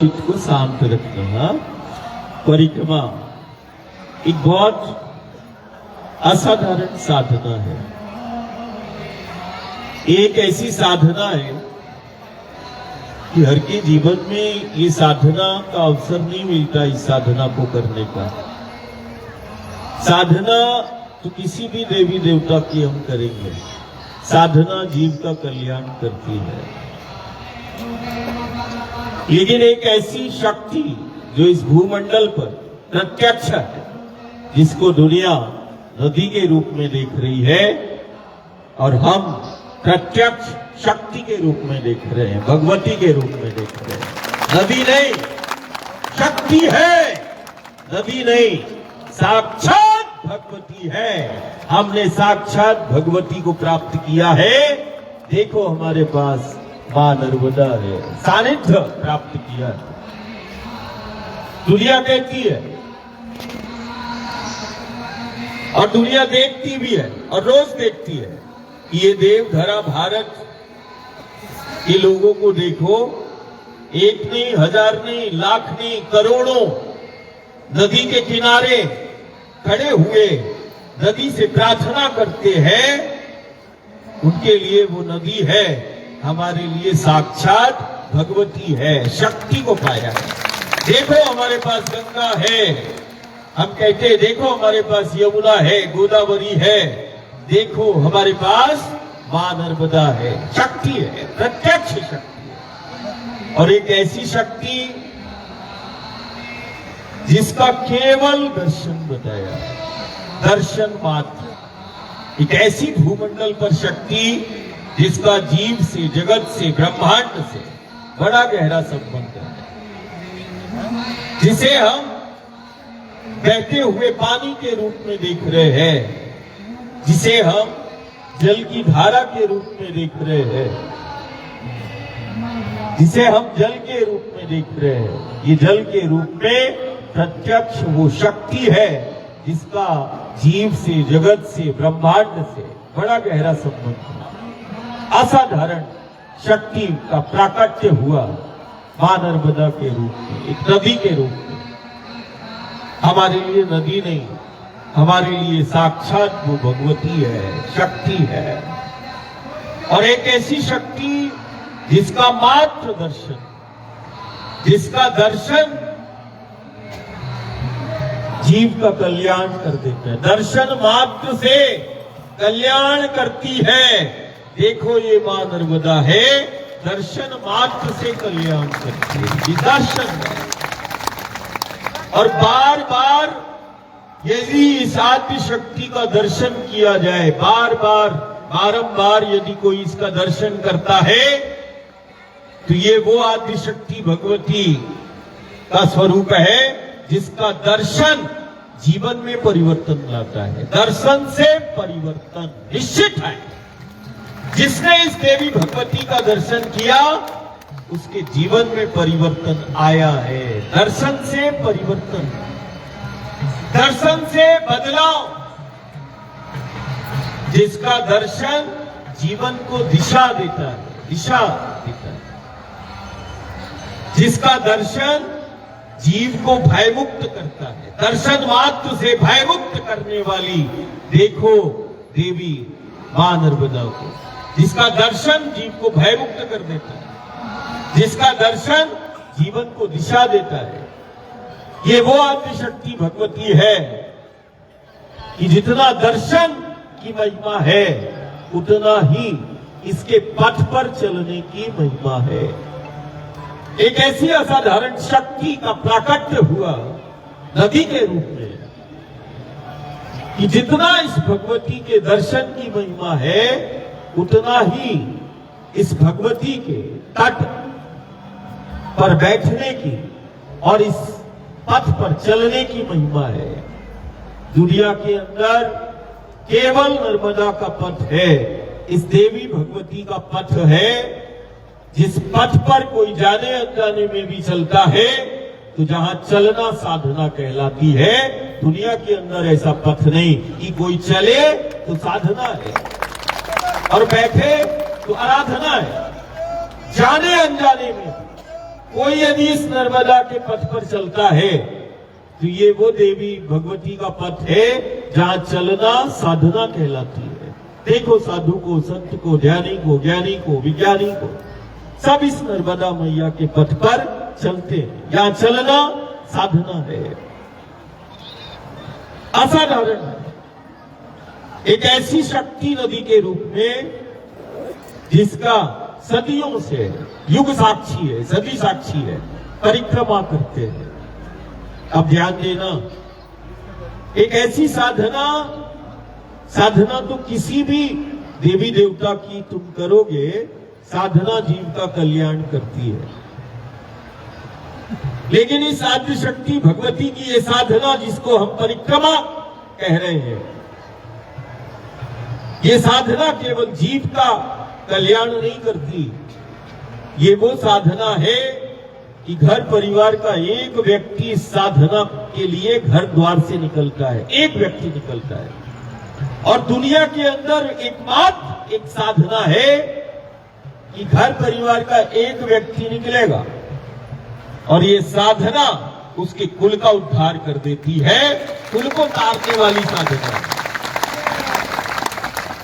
चित्त को शांत रखना। परिक्रमा एक बहुत असाधारण साधना है। एक ऐसी साधना है कि हर के जीवन में ये साधना का अवसर नहीं मिलता इस साधना को करने का। साधना तो किसी भी देवी देवता की हम करेंगे, साधना जीव का कल्याण करती है। लेकिन एक ऐसी शक्ति जो इस भूमंडल पर प्रत्यक्ष है, जिसको दुनिया नदी के रूप में देख रही है और हम प्रत्यक्ष शक्ति के रूप में देख रहे हैं, भगवती के रूप में देख रहे हैं। नदी नहीं, शक्ति है। नदी नहीं, साक्षात भगवती है। हमने साक्षात भगवती को प्राप्त किया है। देखो हमारे पास मां नर्मदा है, सानिध्य प्राप्त किया है। दुनिया कहती है और दुनिया देखती भी है और रोज देखती है कि ये देवधरा भारत के लोगों को देखो, एक नहीं, हजार नहीं, लाख नहीं, करोड़ों नदी के किनारे खड़े हुए नदी से प्रार्थना करते हैं। उनके लिए वो नदी है, हमारे लिए साक्षात भगवती है। शक्ति को पाया है। देखो हमारे पास गंगा है, हम कहते हैं देखो हमारे पास यमुना है, गोदावरी है। देखो हमारे पास मां नर्मदा है। शक्ति है, प्रत्यक्ष शक्ति है। और एक ऐसी शक्ति जिसका केवल दर्शन बताया, दर्शन मात्र। एक ऐसी भूमंडल पर शक्ति जिसका जीव से, जगत से, ब्रह्मांड से बड़ा गहरा संबंध है, जिसे हम बहते हुए पानी के रूप में देख रहे हैं, जिसे हम जल की धारा के रूप में देख रहे हैं, जिसे हम जल के रूप में देख रहे हैं। ये जल के रूप में प्रत्यक्ष वो शक्ति है जिसका जीव से, जगत से, ब्रह्मांड से बड़ा गहरा संबंध है। असाधारण शक्ति का प्राकट्य हुआ मां नर्मदा के रूप में, एक नदी के रूप में। हमारे लिए नदी नहीं, हमारे लिए साक्षात वो भगवती है, शक्ति है। और एक ऐसी शक्ति जिसका मात्र दर्शन, जिसका दर्शन जीव का कल्याण कर देता है। दर्शन मात्र से कल्याण करती है। देखो ये मां नर्मदा है, दर्शन मात्र से कल्याण करती है। दर्शन है। और बार बार यदि इस आद्य शक्ति का दर्शन किया जाए, बार बार बारंबार यदि कोई इसका दर्शन करता है, तो ये वो आद्य शक्ति भगवती का स्वरूप है जिसका दर्शन जीवन में परिवर्तन लाता है। दर्शन से परिवर्तन निश्चित है। जिसने इस देवी भगवती का दर्शन किया उसके जीवन में परिवर्तन आया है। दर्शन से परिवर्तन, दर्शन से बदलाव। जिसका दर्शन जीवन को दिशा देता है, दिशा देता है। जिसका दर्शन जीव को भयमुक्त करता है। दर्शन मात्र से भयमुक्त करने वाली देखो देवी मां नर्मदा को, जिसका दर्शन जीव को भयमुक्त कर देता है, जिसका दर्शन जीवन को दिशा देता है। ये वो आद्य शक्ति भगवती है कि जितना दर्शन की महिमा है उतना ही इसके पथ पर चलने की महिमा है। एक ऐसी असाधारण शक्ति का प्राकट्य हुआ नदी के रूप में कि जितना इस भगवती के दर्शन की महिमा है उतना ही इस भगवती के तट पर बैठने की और इस पथ पर चलने की महिमा है। दुनिया के अंदर केवल नर्मदा का पथ है, इस देवी भगवती का पथ है। जिस पथ पर कोई जाने अनजाने में भी चलता है तो जहां चलना साधना कहलाती है। दुनिया के अंदर ऐसा पथ नहीं कि कोई चले तो साधना है और बैठे तो आराधना है। जाने अनजाने में कोई यदि इस नर्मदा के पथ पर चलता है तो ये वो देवी भगवती का पथ है जहां चलना साधना कहलाती है। देखो साधु को, संत को, ध्यानी को, ज्ञानी को, विज्ञानी को, सब इस नर्मदा मैया के पथ पर चलते हैं। यहाँ चलना साधना है, असाधारण है। एक ऐसी शक्ति नदी के रूप में जिसका सदियों से युग साक्षी है, सदी साक्षी है, परिक्रमा करते हैं। अब ध्यान देना, एक ऐसी साधना तो किसी भी देवी देवता की तुम करोगे, साधना जीव का कल्याण करती है। लेकिन इस आद्य शक्ति भगवती की ये साधना जिसको हम परिक्रमा कह रहे हैं, ये साधना केवल जीव का कल्याण नहीं करती, ये वो साधना है कि घर परिवार का एक व्यक्ति इस साधना के लिए घर द्वार से निकलता है, एक व्यक्ति निकलता है। और दुनिया के अंदर एकमात्र एक साधना है कि घर परिवार का एक व्यक्ति निकलेगा और ये साधना उसके कुल का उद्धार कर देती है, कुल को तारने वाली साधना।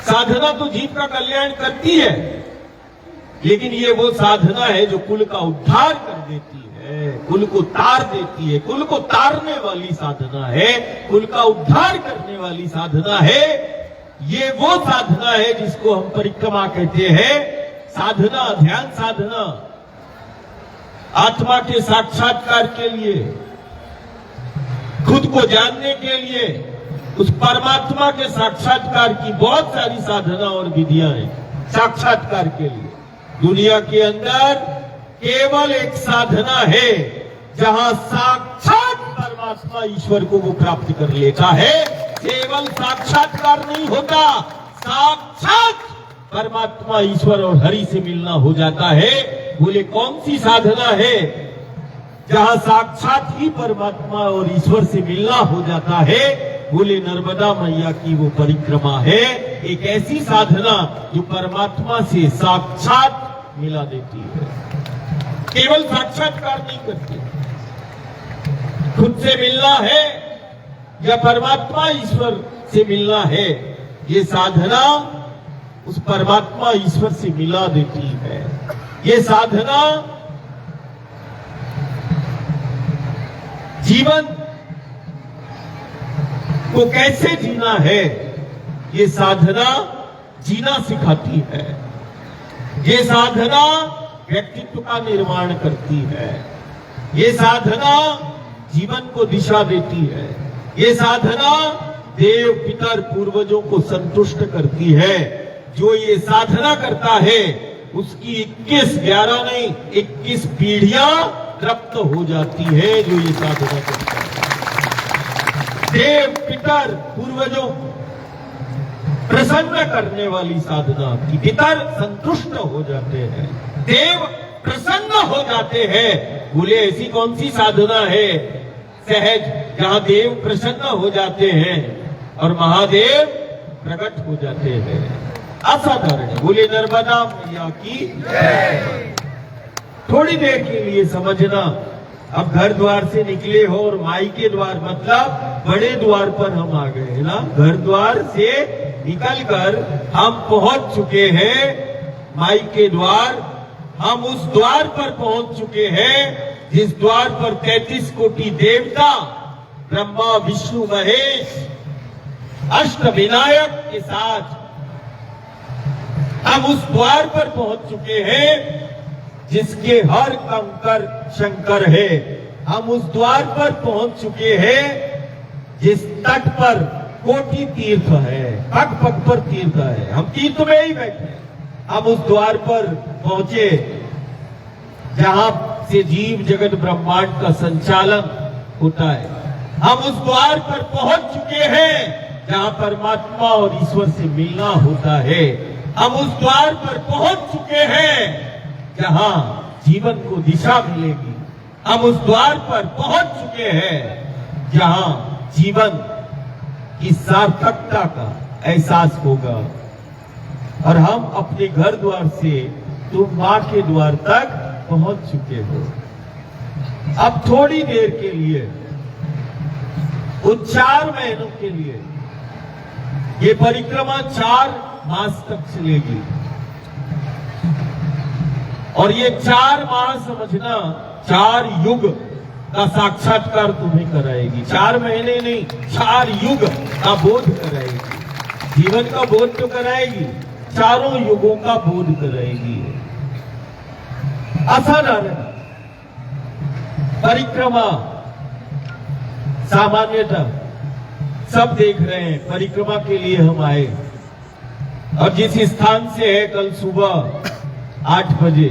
साधना तो जीव का कल्याण करती है, लेकिन ये वो साधना है जो कुल का उद्धार कर देती है, कुल को तार देती है, कुल को तारने वाली साधना है, कुल का उद्धार करने वाली साधना है। ये वो साधना है जिसको हम परिक्रमा कहते हैं। साधना, ध्यान साधना आत्मा के साक्षात्कार के लिए, खुद को जानने के लिए, उस परमात्मा के साक्षात्कार की बहुत सारी साधना और विधियां हैं। साक्षात्कार के लिए दुनिया के अंदर केवल एक साधना है जहां साक्षात परमात्मा ईश्वर को वो प्राप्त कर लेता है। केवल साक्षात्कार नहीं होता, साक्षात परमात्मा ईश्वर और हरि से मिलना हो जाता है। बोले कौन सी साधना है जहां साक्षात ही परमात्मा और ईश्वर से मिलना हो जाता है? बोले नर्मदा मैया की वो परिक्रमा है, एक ऐसी साधना जो परमात्मा से साक्षात मिला देती है। केवल साक्षात्कार नहीं करती, खुद से मिलना है या परमात्मा ईश्वर से मिलना है, ये साधना उस परमात्मा ईश्वर से मिला देती है। ये साधना जीवन को कैसे जीना है, ये साधना जीना सिखाती है। ये साधना व्यक्तित्व का निर्माण करती है। ये साधना जीवन को दिशा देती है। ये साधना देव पितर पूर्वजों को संतुष्ट करती है। जो ये साधना करता है उसकी 21 नहीं 21 पीढ़ियां तृप्त हो जाती है। जो ये साधना करता है, देव पितर पूर्वजों प्रसन्न करने वाली साधना की, पितर संतुष्ट हो जाते हैं, देव प्रसन्न हो जाते हैं। बोले ऐसी कौन सी साधना है सहज जहां देव प्रसन्न हो जाते हैं और महादेव प्रकट हो जाते हैं? असाधारण है। बोले नर्मदा मैया की जय। थोड़ी देर के लिए समझना, अब घर द्वार से निकले हो और माई के द्वार मतलब बड़े द्वार पर हम आ गए है ना। घर द्वार से निकलकर हम पहुंच चुके हैं माई के द्वार। हम उस द्वार पर पहुंच चुके हैं जिस द्वार पर 33 कोटि देवता, ब्रह्मा विष्णु महेश, अष्ट विनायक के साथ हम उस द्वार पर पहुंच चुके हैं जिसके हर कंकर शंकर है। हम उस द्वार पर पहुंच चुके हैं जिस तट पर कोटि तीर्थ है, पग पग पर तीर्थ है। हम तीर्थ में ही बैठे। हम उस द्वार पर पहुंचे जहां से जीव जगत ब्रह्मांड का संचालन होता है। हम उस द्वार पर पहुंच चुके हैं जहां परमात्मा और ईश्वर से मिलना होता है। हम उस द्वार पर पहुंच चुके हैं जहां जीवन को दिशा मिलेगी। हम उस द्वार पर पहुंच चुके हैं जहां जीवन की सार्थकता का एहसास होगा। और हम अपने घर द्वार से तुम मां के द्वार तक पहुंच चुके हो। अब थोड़ी देर के लिए, उन 4 महीनों के लिए, ये परिक्रमा 4 मास तक चलेगी। और ये 4 माह समझना 4 युग का साक्षात्कार तुम्हें कराएगी। 4 महीने नहीं, 4 युग का बोध कराएगी। जीवन का बोध तो कराएगी, चारों युगों का बोध कराएगी। असाधारण परिक्रमा सामान्यतः सब देख रहे हैं, परिक्रमा के लिए हम आए और जिस स्थान से है कल सुबह 8 बजे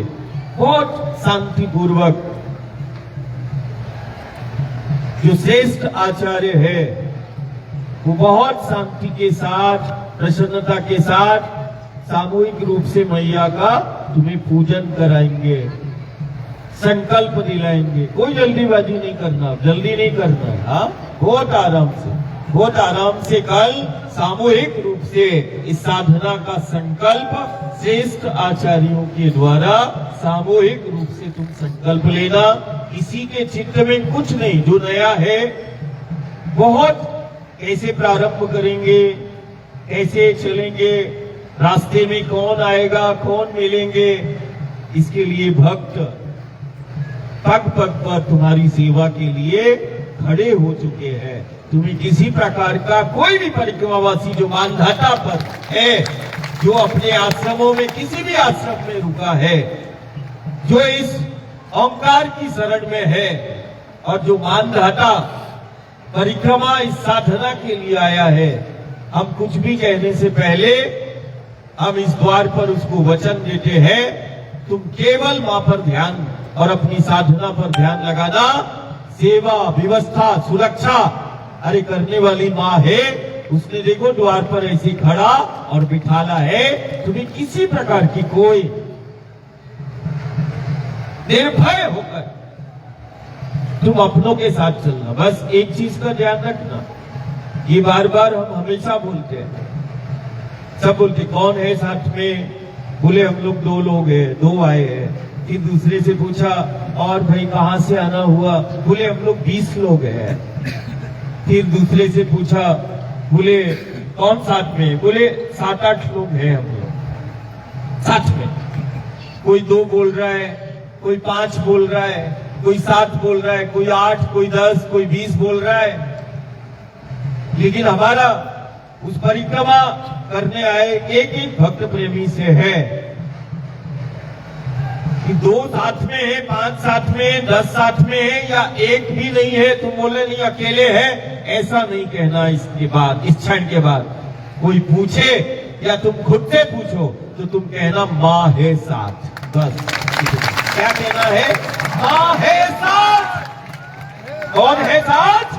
बहुत शांतिपूर्वक जो श्रेष्ठ आचार्य है वो बहुत शांति के साथ, प्रसन्नता के साथ सामूहिक रूप से मैया का तुम्हें पूजन कराएंगे, संकल्प दिलाएंगे। कोई जल्दीबाजी नहीं करना, जल्दी नहीं करना है। हाँ, बहुत आराम से कल सामूहिक रूप से इस साधना का संकल्प श्रेष्ठ आचार्यों के द्वारा सामूहिक रूप से तुम संकल्प लेना। किसी के चित्त में कुछ नहीं, जो नया है बहुत कैसे प्रारंभ करेंगे, कैसे चलेंगे, रास्ते में कौन आएगा, कौन मिलेंगे, इसके लिए भक्त पग पग पर तुम्हारी सेवा के लिए खड़े हो चुके हैं। तुम्हें किसी प्रकार का कोई भी परिक्रमावासी जो मानधाता पर है, जो अपने आश्रमों में किसी भी आश्रम में रुका है, जो इस ओंकार की शरण में है और जो मानधाता परिक्रमा इस साधना के लिए आया है, हम कुछ भी कहने से पहले हम इस द्वार पर उसको वचन देते हैं, तुम केवल मां पर ध्यान और अपनी साधना पर ध्यान लगाना। सेवा, व्यवस्था, सुरक्षा अरे करने वाली मां है, उसने देखो द्वार पर ऐसे खड़ा और बिठाना है। तुम्हें किसी प्रकार की कोई निर्भय होकर तुम अपनों के साथ चलना। बस एक चीज का ध्यान रखना, ये बार बार हम हमेशा बोलते हैं, सब बोलते कौन है साथ में, बोले हम लोग 2 लोग हैं, 2 आए हैं। फिर दूसरे से पूछा और भाई कहां से आना हुआ, बोले हम लोग 20 लोग हैं। फिर दूसरे से पूछा, बोले कौन साथ में, बोले 7-8 लोग हैं हम लोग साथ में। कोई 2 बोल रहा है, कोई 5 बोल रहा है, कोई 7 बोल रहा है, कोई 8, कोई 10, कोई 20 बोल रहा है। लेकिन हमारा उस परिक्रमा करने आए एक भक्त प्रेमी से है कि 2 साथ में है, 5 साथ में है, 10 साथ में है, या एक भी नहीं है, तुम बोले नहीं अकेले है, ऐसा नहीं कहना। इसके बाद, इस क्षण के बाद कोई पूछे या तुम खुद से पूछो तो तुम कहना मां है साथ। बस क्या कहना है, मां है साथ। कौन है साथ?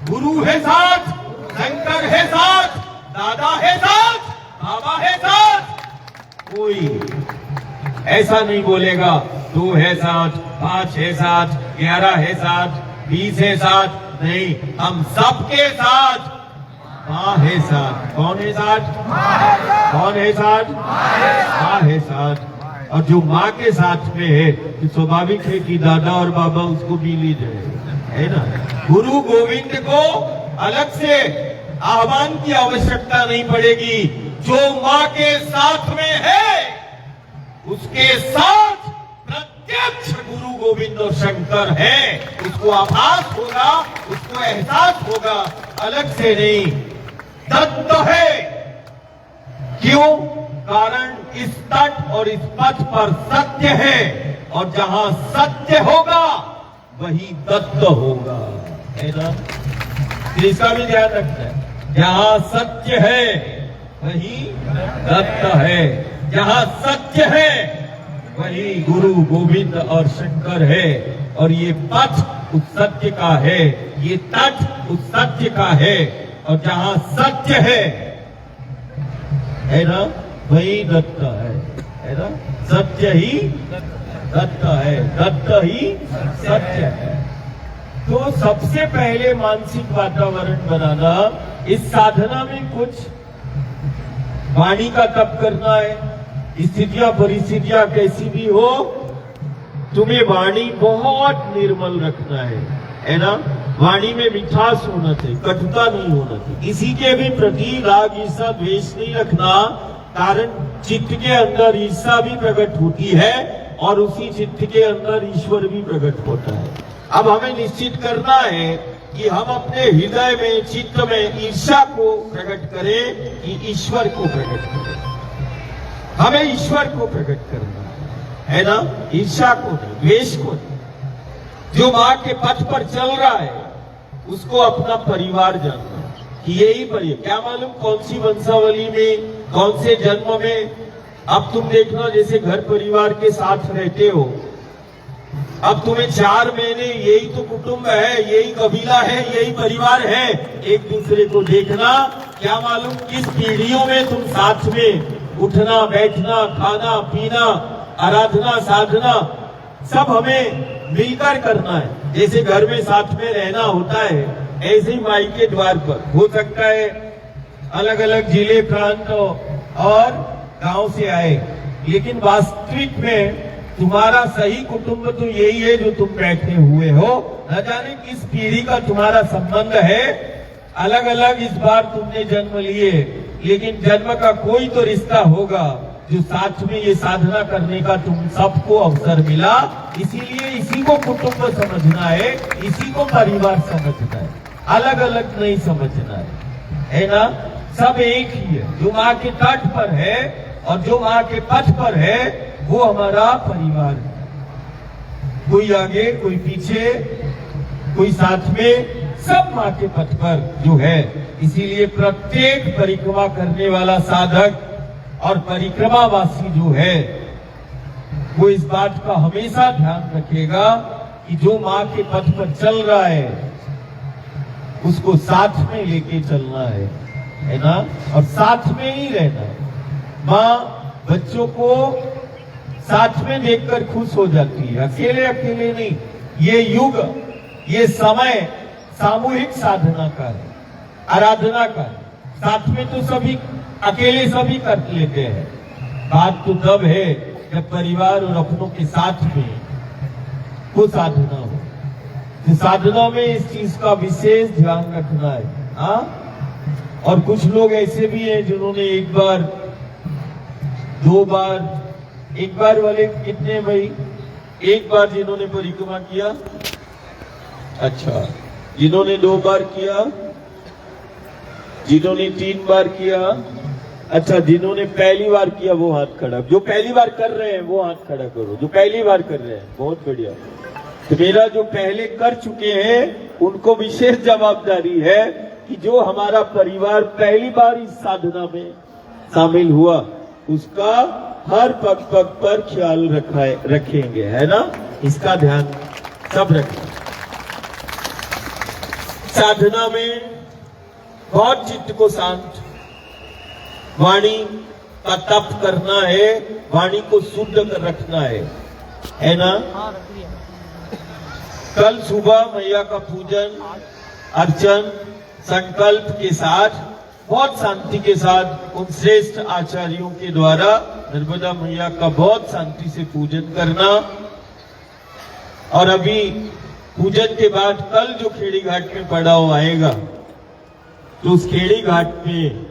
गुरु है साथ, शंकर है साथ, दादा है साथ, बाबा है साथ। कोई ऐसा नहीं बोलेगा 2 है साथ, 5 है साथ, 11 है साथ, 20 है साथ। नहीं, हम सबके साथ मां है साथ। कौन है साथ? कौन है साथ? मां है साथ। और जो मां के साथ में है तो स्वाभाविक है कि दादा और बाबा उसको भी ले जाए, है ना। गुरु गोविंद को अलग से आह्वान की आवश्यकता नहीं पड़ेगी। जो मां के साथ में है उसके साथ प्रत्यक्ष गुरु गोविंद और शंकर है। उसको आभास होगा, उसको एहसास होगा, अलग से नहीं। दत्त है। क्यों? कारण इस तट और इस पथ पर सत्य है, और जहां सत्य होगा वही दत्त होगा, है ना। इसका भी ध्यान रखना है। जहां सत्य है वही दत्त है, जहां सत्य है वही गुरु गोविंद और शंकर है। और ये पथ उस सत्य का है, ये तट उस सत्य का है, और जहां सत्य है ना, वही दत्त है ना। सत्य ही दत्त है, दत्त ही सत्य है। तो सबसे पहले मानसिक वातावरण बनाना। इस साधना में कुछ वाणी का तप करना है। स्थितियां परिस्थितियां कैसी भी हो, तुम्हें वाणी बहुत निर्मल रखना है ना। वाणी में मिठास होना चाहिए, कटुता नहीं होना चाहिए, किसी के भी प्रति राग ईर्षा द्वेष नहीं रखना। कारण चित्त के अंदर ईर्षा भी प्रकट होती है और उसी चित्त के अंदर ईश्वर भी प्रकट होता है। अब हमें निश्चित करना है कि हम अपने हृदय में, चित्त में ईर्षा को प्रकट करें कि ईश्वर को प्रकट करें। हमें ईश्वर को प्रकट करना है ना, ईर्षा को नहीं, द्वेष को नहीं। जो मां के पथ पर चल रहा है उसको अपना परिवार जानना कि यही परिवार, क्या मालूम कौन सी वंशावली में, कौन से जन्म में। अब तुम देखना, जैसे घर परिवार के साथ रहते हो, अब तुम्हें 4 महीने यही तो कुटुंब है, यही कबीला है, यही परिवार है, एक दूसरे को देखना। क्या मालूम किस पीढ़ियों में तुम साथ में उठना बैठना, खाना पीना, आराधना साधना सब हमें मिलकर करना है। जैसे घर में साथ में रहना होता है, ऐसे ही माई के द्वार पर हो सकता है अलग अलग जिले प्रांत और गांव से आए, लेकिन वास्तविक में तुम्हारा सही कुटुंब तो यही है जो तुम बैठे हुए हो। न जाने किस पीढ़ी का तुम्हारा संबंध है, अलग अलग इस बार तुमने जन्म लिए, लेकिन जन्म का कोई तो रिश्ता होगा जो साथ में ये साधना करने का तुम सबको अवसर मिला। इसीलिए इसी को कुटुंब समझना है, इसी को परिवार समझना है, अलग अलग नहीं समझना है ना। सब एक ही है। जो माँ के तट पर है और जो माँ के पथ पर है वो हमारा परिवार है। कोई आगे, कोई पीछे, कोई साथ में, सब माँ के पथ पर जो है। इसीलिए प्रत्येक परिक्रमा करने वाला साधक और परिक्रमावासी जो है वो इस बात का हमेशा ध्यान रखेगा कि जो माँ के पथ पर चल रहा है उसको साथ में लेके चलना है ना, और साथ में ही रहना है। माँ बच्चों को साथ में देखकर खुश हो जाती है, अकेले अकेले नहीं। ये युग, ये समय सामूहिक साधना का है, आराधना का है। साथ में तो सभी, अकेले सभी कर लेते हैं। बात तो तब है जब परिवार और अपनों के साथ में वो साधना हो। तो साधना में इस चीज का विशेष ध्यान रखना है। हाँ, और कुछ लोग ऐसे भी हैं जिन्होंने एक बार, 2 बार, एक बार वाले कितने भाई, एक बार जिन्होंने परिक्रमा किया, अच्छा, जिन्होंने 2 बार किया, जिन्होंने 3 बार किया, अच्छा, जिन्होंने पहली बार किया वो हाथ खड़ा, जो पहली बार कर रहे हैं वो हाथ खड़ा करो, जो पहली बार कर रहे हैं, बहुत बढ़िया। तो मेरा जो पहले कर चुके हैं उनको विशेष जवाबदारी है कि जो हमारा परिवार पहली बार इस साधना में शामिल हुआ उसका हर पग पग पर ख्याल रखेंगे, है ना। इसका ध्यान सब रखें। साधना में बहुत चित्त को शांत, वाणी का तप करना है, वाणी को शुद्ध कर रखना है ना। कल सुबह मैया का पूजन अर्चन संकल्प के साथ, बहुत शांति के साथ उन श्रेष्ठ आचार्यों के द्वारा नर्मदा मैया का बहुत शांति से पूजन करना। और अभी पूजन के बाद कल जो खेड़ी घाट में पड़ाव आएगा, तो उस खेड़ी घाट में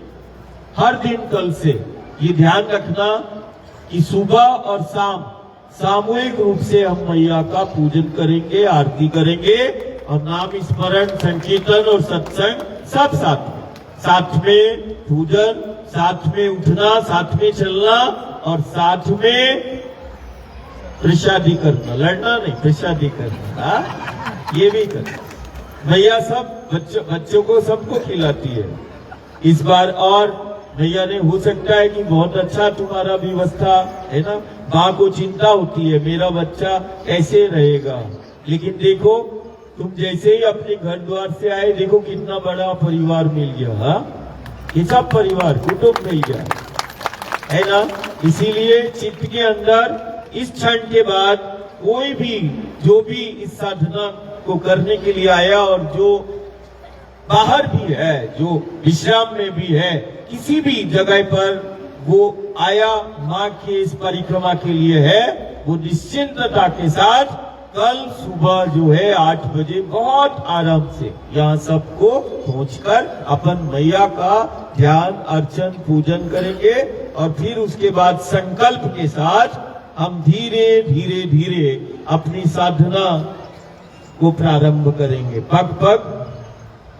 हर दिन कल से ये ध्यान रखना कि सुबह और शाम सामूहिक रूप से हम मैया का पूजन करेंगे, आरती करेंगे और नाम स्मरण, संकीर्तन और सत्संग सब साथ में पूजन, साथ में उठना, साथ में चलना और साथ में प्रसादी करना, लड़ना नहीं, प्रसादी करना, ये भी करना। मैया सब बच्चों को सबको खिलाती है इस बार। और मैया ने, हो सकता है कि बहुत अच्छा तुम्हारा व्यवस्था है ना, माँ को चिंता होती है मेरा बच्चा कैसे रहेगा, लेकिन देखो तुम जैसे ही अपने घर द्वार से आए, देखो कितना बड़ा परिवार मिल गया। हाँ, ये सब परिवार कुटुंब मिल गया, है ना। इसीलिए चित्त के अंदर इस क्षण के बाद कोई भी, जो भी इस साधना को करने के लिए आया और जो बाहर भी है, जो विश्राम में भी है, किसी भी जगह पर वो आया माँ के इस परिक्रमा के लिए है, वो निश्चिंतता के साथ कल सुबह जो है 8 बजे बहुत आराम से यहाँ सबको पहुंचकर अपन मैया का ध्यान अर्चन पूजन करेंगे और फिर उसके बाद संकल्प के साथ हम धीरे धीरे धीरे अपनी साधना को प्रारंभ करेंगे। पग पग,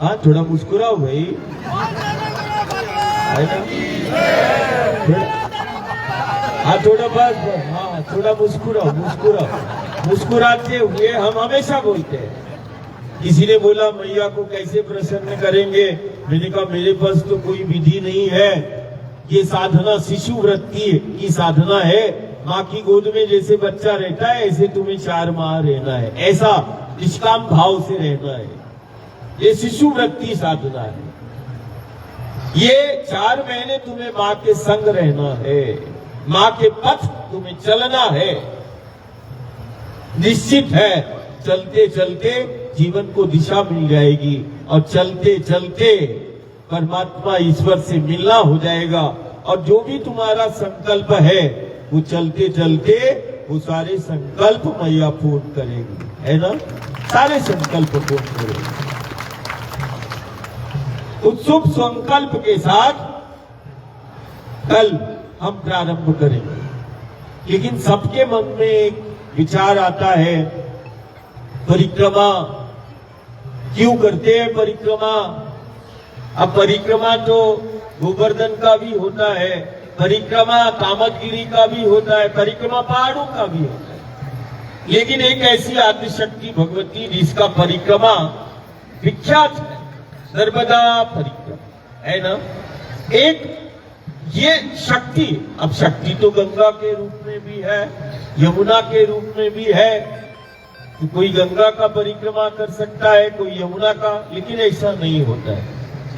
हाँ थोड़ा मुस्कुराओ भाई, हाँ थोड़ा बस, हाँ थोड़ा मुस्कुराओ मुस्कुराओ। मुस्कुराते हुए हम हमेशा बोलते हैं। किसी ने बोला मैया को कैसे प्रसन्न करेंगे, मैंने कहा मेरे पास तो कोई विधि नहीं है, ये साधना शिशु वृत्ति की साधना है। माँ की गोद में जैसे बच्चा रहता है ऐसे तुम्हें 4 माह रहना है, ऐसा निष्काम भाव से रहना है। ये शिशु वृत्ति साधना है। ये 4 महीने तुम्हें माँ के संग रहना है, माँ के पथ तुम्हें चलना है। निश्चित है चलते चलते जीवन को दिशा मिल जाएगी और चलते चलते परमात्मा ईश्वर से मिलना हो जाएगा। और जो भी तुम्हारा संकल्प है वो चलते चलते वो सारे संकल्प मैया पूर्ण करेगी, है ना, सारे संकल्प पूर्ण करेगी। उत्सुक संकल्प के साथ कल हम प्रारंभ करेंगे। लेकिन सबके मन में एक विचार आता है, परिक्रमा क्यों करते हैं परिक्रमा? अब परिक्रमा तो गोवर्धन का भी होता है, परिक्रमा कामदगिरी का भी होता है, परिक्रमा पहाड़ों का भी होता है। लेकिन एक ऐसी आदिशक्ति भगवती जिसका परिक्रमा विख्यात है, नर्मदा परिक्रमा, है ना। एक ये शक्ति, अब शक्ति तो गंगा के रूप में भी है, यमुना के रूप में भी है। तो कोई गंगा का परिक्रमा कर सकता है, कोई यमुना का, लेकिन ऐसा नहीं होता है।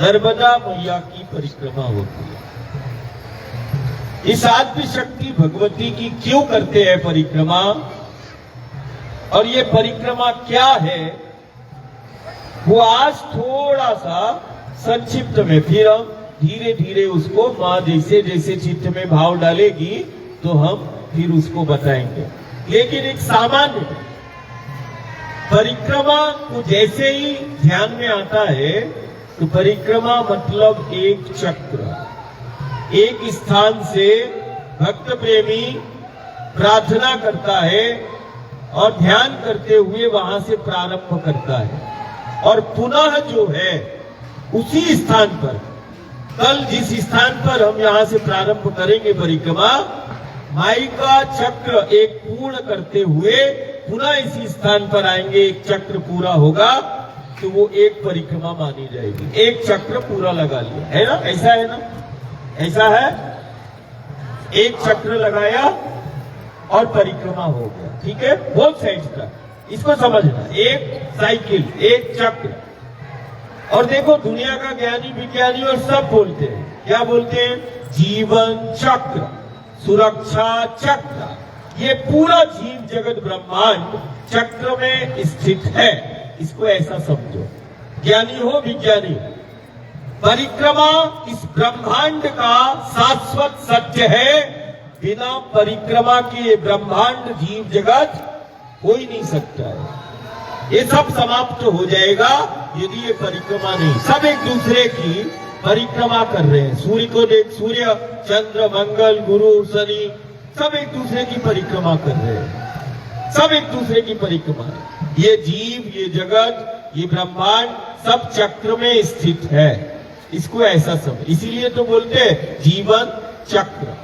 नर्मदा मैया की परिक्रमा होती है। इस आद्य शक्ति भगवती की क्यों करते हैं परिक्रमा, और ये परिक्रमा क्या है, वो आज थोड़ा सा संक्षिप्त में, फिर हम धीरे धीरे उसको माँ जैसे जैसे चित्त में भाव डालेगी तो हम फिर उसको बताएंगे। लेकिन एक सामान्य परिक्रमा को जैसे ही ध्यान में आता है तो परिक्रमा मतलब एक चक्र, एक स्थान से भक्त प्रेमी प्रार्थना करता है और ध्यान करते हुए वहां से प्रारंभ करता है और पुनः जो है उसी स्थान पर, कल जिस स्थान पर हम यहां से प्रारंभ करेंगे परिक्रमा, माई का चक्र एक पूर्ण करते हुए पुनः इसी स्थान पर आएंगे। एक चक्र पूरा होगा तो वो एक परिक्रमा मानी जाएगी। एक चक्र पूरा लगा लिया, है ना, ऐसा है ना, ऐसा है। एक चक्र लगाया और परिक्रमा हो गया, ठीक है, बोथ साइड का, इसको समझना। एक साइकिल, एक चक्र। और देखो दुनिया का ज्ञानी विज्ञानी और सब बोलते हैं, क्या बोलते हैं? जीवन चक्र, सुरक्षा चक्र। ये पूरा जीव जगत ब्रह्मांड चक्र में स्थित है, इसको ऐसा समझो, ज्ञानी हो विज्ञानी हो। परिक्रमा इस ब्रह्मांड का शाश्वत सत्य है। बिना परिक्रमा के ये ब्रह्मांड जीव जगत हो ही नहीं सकता है। ये सब समाप्त हो जाएगा यदि ये परिक्रमा नहीं। सब एक दूसरे की परिक्रमा कर रहे हैं। सूर्य को देख, सूर्य, चंद्र, मंगल, गुरु, शनि, सब एक दूसरे की परिक्रमा कर रहे हैं। सब एक दूसरे की परिक्रमा। ये जीव, ये जगत, ये ब्रह्मांड सब चक्र में स्थित है, इसको ऐसा समझ। इसीलिए तो बोलते हैं जीवन चक्र,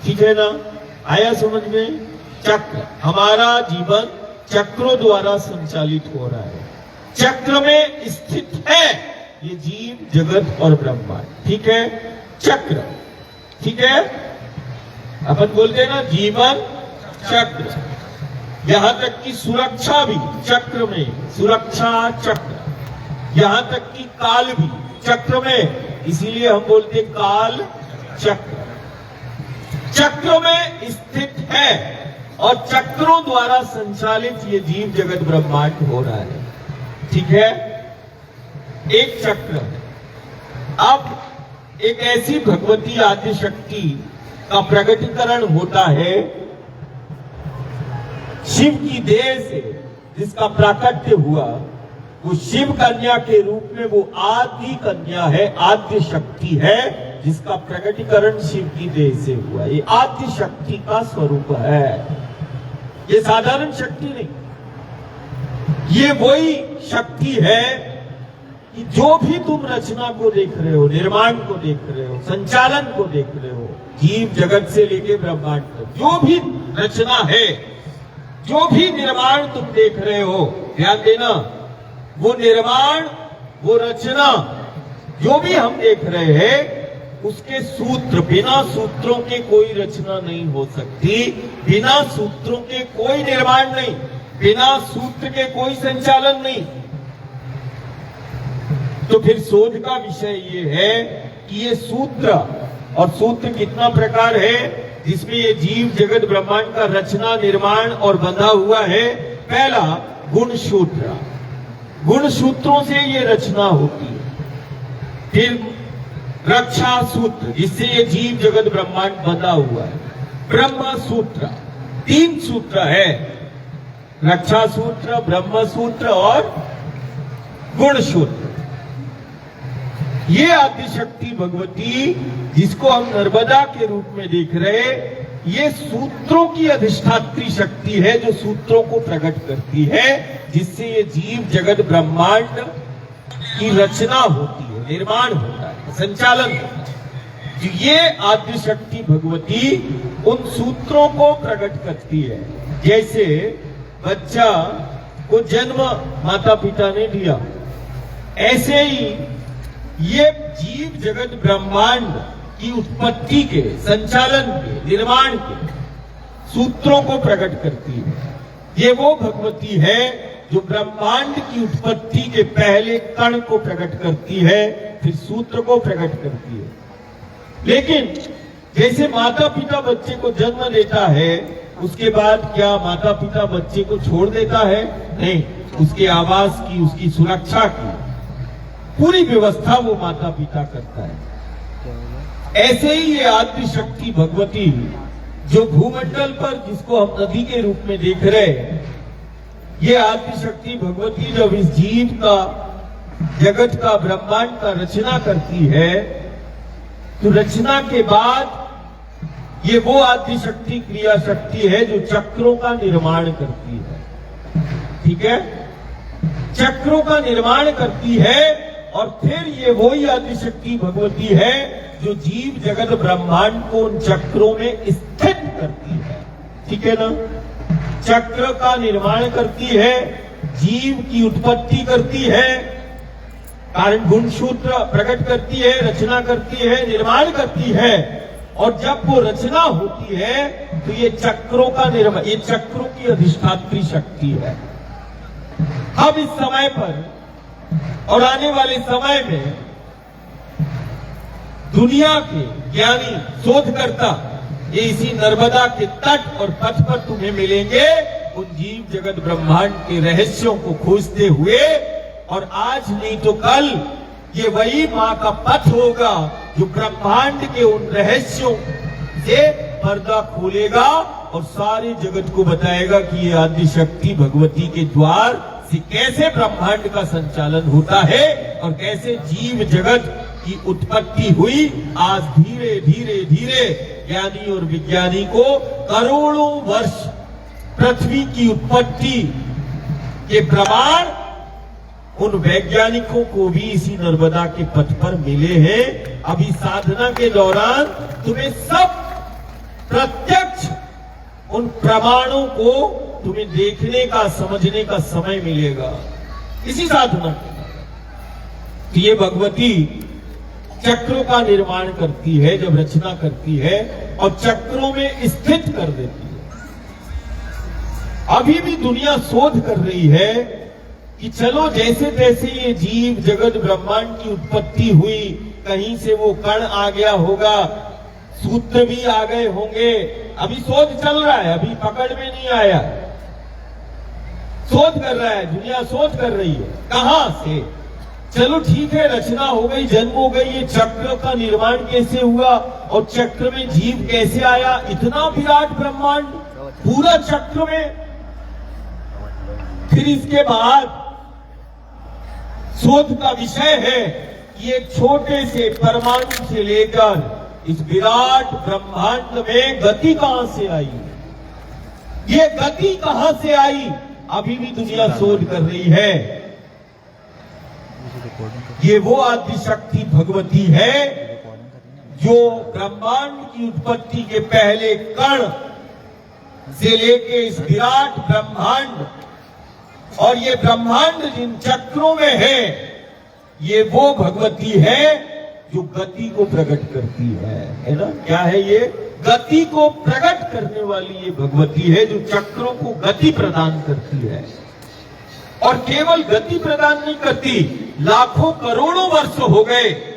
ठीक है ना, आया समझ में? चक्र, हमारा जीवन चक्रों द्वारा संचालित हो रहा है, चक्र में स्थित है ये जीव जगत और ब्रह्मांड, ठीक है। चक्र, ठीक है, अपन बोलते हैं ना जीवन चक्र। यहां तक की सुरक्षा भी चक्र में, सुरक्षा चक्र। यहां तक की काल भी चक्र में, इसीलिए हम बोलते काल चक्र। चक्र में स्थित है और चक्रों द्वारा संचालित ये जीव जगत ब्रह्मांड हो रहा है, ठीक है। एक चक्र। अब एक ऐसी भगवती आदि शक्ति का प्रकटीकरण होता है शिव की देह से जिसका प्राकट्य हुआ, वो शिव कन्या के रूप में वो आदि कन्या है, आद्य शक्ति है, जिसका प्रकटीकरण शिव की देह से हुआ। ये आद्य शक्ति का स्वरूप है, ये साधारण शक्ति नहीं। ये वही शक्ति है कि जो भी तुम रचना को देख रहे हो, निर्माण को देख रहे हो, संचालन को देख रहे हो, जीव जगत से लेके ब्रह्मांड तक जो भी रचना है, जो भी निर्माण तुम देख रहे हो, ध्यान देना, वो निर्माण, वो रचना जो भी हम देख रहे हैं, उसके सूत्र, बिना सूत्रों के कोई रचना नहीं हो सकती, बिना सूत्रों के कोई निर्माण नहीं, बिना सूत्र के कोई संचालन नहीं। तो फिर शोध का विषय ये है कि ये सूत्र, और सूत्र कितना प्रकार है जिसमें ये जीव जगत ब्रह्मांड का रचना, निर्माण और बंधा हुआ है। पहला गुण सूत्र, गुण सूत्रों से ये रचना होती है। फिर रक्षा सूत्र, जिससे ये जीव जगत ब्रह्मांड बंधा हुआ है। ब्रह्म सूत्र, 3 सूत्र है, रक्षा सूत्र, ब्रह्म सूत्र और गुण सूत्र। ये आदिशक्ति भगवती, जिसको हम नर्मदा के रूप में देख रहे, ये सूत्रों की अधिष्ठात्री शक्ति है, जो सूत्रों को प्रकट करती है, जिससे ये जीव जगत ब्रह्मांड की रचना होती है, निर्माण होता है, संचालन होता है। तो ये आदिशक्ति भगवती उन सूत्रों को प्रकट करती है। जैसे बच्चा को जन्म माता पिता ने दिया, ऐसे ही ये जीव जगत ब्रह्मांड की उत्पत्ति के, संचालन के, निर्माण के सूत्रों को प्रकट करती है। ये वो भगवती है जो ब्रह्मांड की उत्पत्ति के पहले कण को प्रकट करती है, फिर सूत्र को प्रकट करती है। लेकिन जैसे माता पिता बच्चे को जन्म देता है, उसके बाद क्या माता पिता बच्चे को छोड़ देता है? नहीं, उसके आवास की, उसकी सुरक्षा की पूरी व्यवस्था वो माता पिता करता है। ऐसे ही ये आदि शक्ति भगवती जो भूमंडल पर, जिसको हम नदी के रूप में देख रहे हैं, ये आदि शक्ति भगवती जब इस जीव का, जगत का, ब्रह्मांड का रचना करती है, तो रचना के बाद ये वो आदि शक्ति, क्रिया शक्ति है जो चक्रों का निर्माण करती है। ठीक है, चक्रों का निर्माण करती है, और फिर ये वही आदि शक्ति भगवती है जो जीव जगत ब्रह्मांड को उन चक्रों में स्थित करती है। ठीक है ना, चक्र का निर्माण करती है, जीव की उत्पत्ति करती है, कारण गुण सूत्र प्रकट करती है, रचना करती है, निर्माण करती है, और जब वो रचना होती है तो ये चक्रों का निर्माण, ये चक्रों की अधिष्ठात्री शक्ति है। अब इस समय पर और आने वाले समय में दुनिया के ज्ञानी, शोधकर्ता ये इसी नर्मदा के तट और पथ पर तुम्हें मिलेंगे, उन जीव जगत ब्रह्मांड के रहस्यों को खोजते हुए। और आज नहीं तो कल ये वही माँ का पथ होगा जो ब्रह्मांड के उन रहस्यों से पर्दा खोलेगा और सारे जगत को बताएगा कि ये आदि शक्ति भगवती के द्वार से कैसे ब्रह्मांड का संचालन होता है और कैसे जीव जगत की उत्पत्ति हुई। आज धीरे धीरे धीरे ज्ञानी और विज्ञानी को करोड़ों वर्ष पृथ्वी की उत्पत्ति के प्रमाण उन वैज्ञानिकों को भी इसी नर्मदा के पथ पर मिले हैं। अभी साधना के दौरान तुम्हें सब प्रत्यक्ष उन प्रमाणों को तुम्हें देखने का, समझने का समय मिलेगा इसी साधना के। तो ये भगवती चक्रों का निर्माण करती है, जब रचना करती है और चक्रों में स्थित कर देती है। अभी भी दुनिया शोध कर रही है कि चलो जैसे तैसे ये जीव जगत ब्रह्मांड की उत्पत्ति हुई, कहीं से वो कण आ गया होगा, सूत्र भी आ गए होंगे। अभी शोध चल रहा है, अभी पकड़ में नहीं आया, शोध कर रहा है दुनिया, शोध कर रही है कहां से। चलो ठीक है, रचना हो गई, जन्म हो गई, ये चक्र का निर्माण कैसे हुआ और चक्र में जीव कैसे आया, इतना विराट ब्रह्मांड पूरा चक्र में फिर इसके बाद शोध का विषय है कि एक छोटे से परमाणु से लेकर इस विराट ब्रह्मांड में गति कहां से आई, ये गति कहां से आई, अभी भी दुनिया शोध कर रही है। ये वो आदिशक्ति भगवती है जो ब्रह्मांड की उत्पत्ति के पहले कण से लेके इस विराट ब्रह्मांड, और ये ब्रह्मांड जिन चक्रों में है, ये वो भगवती है जो गति को प्रकट करती है ना। क्या है ये? गति को प्रकट करने वाली ये भगवती है जो चक्रों को गति प्रदान करती है। और केवल गति प्रदान नहीं करती, लाखों करोड़ों वर्ष हो गए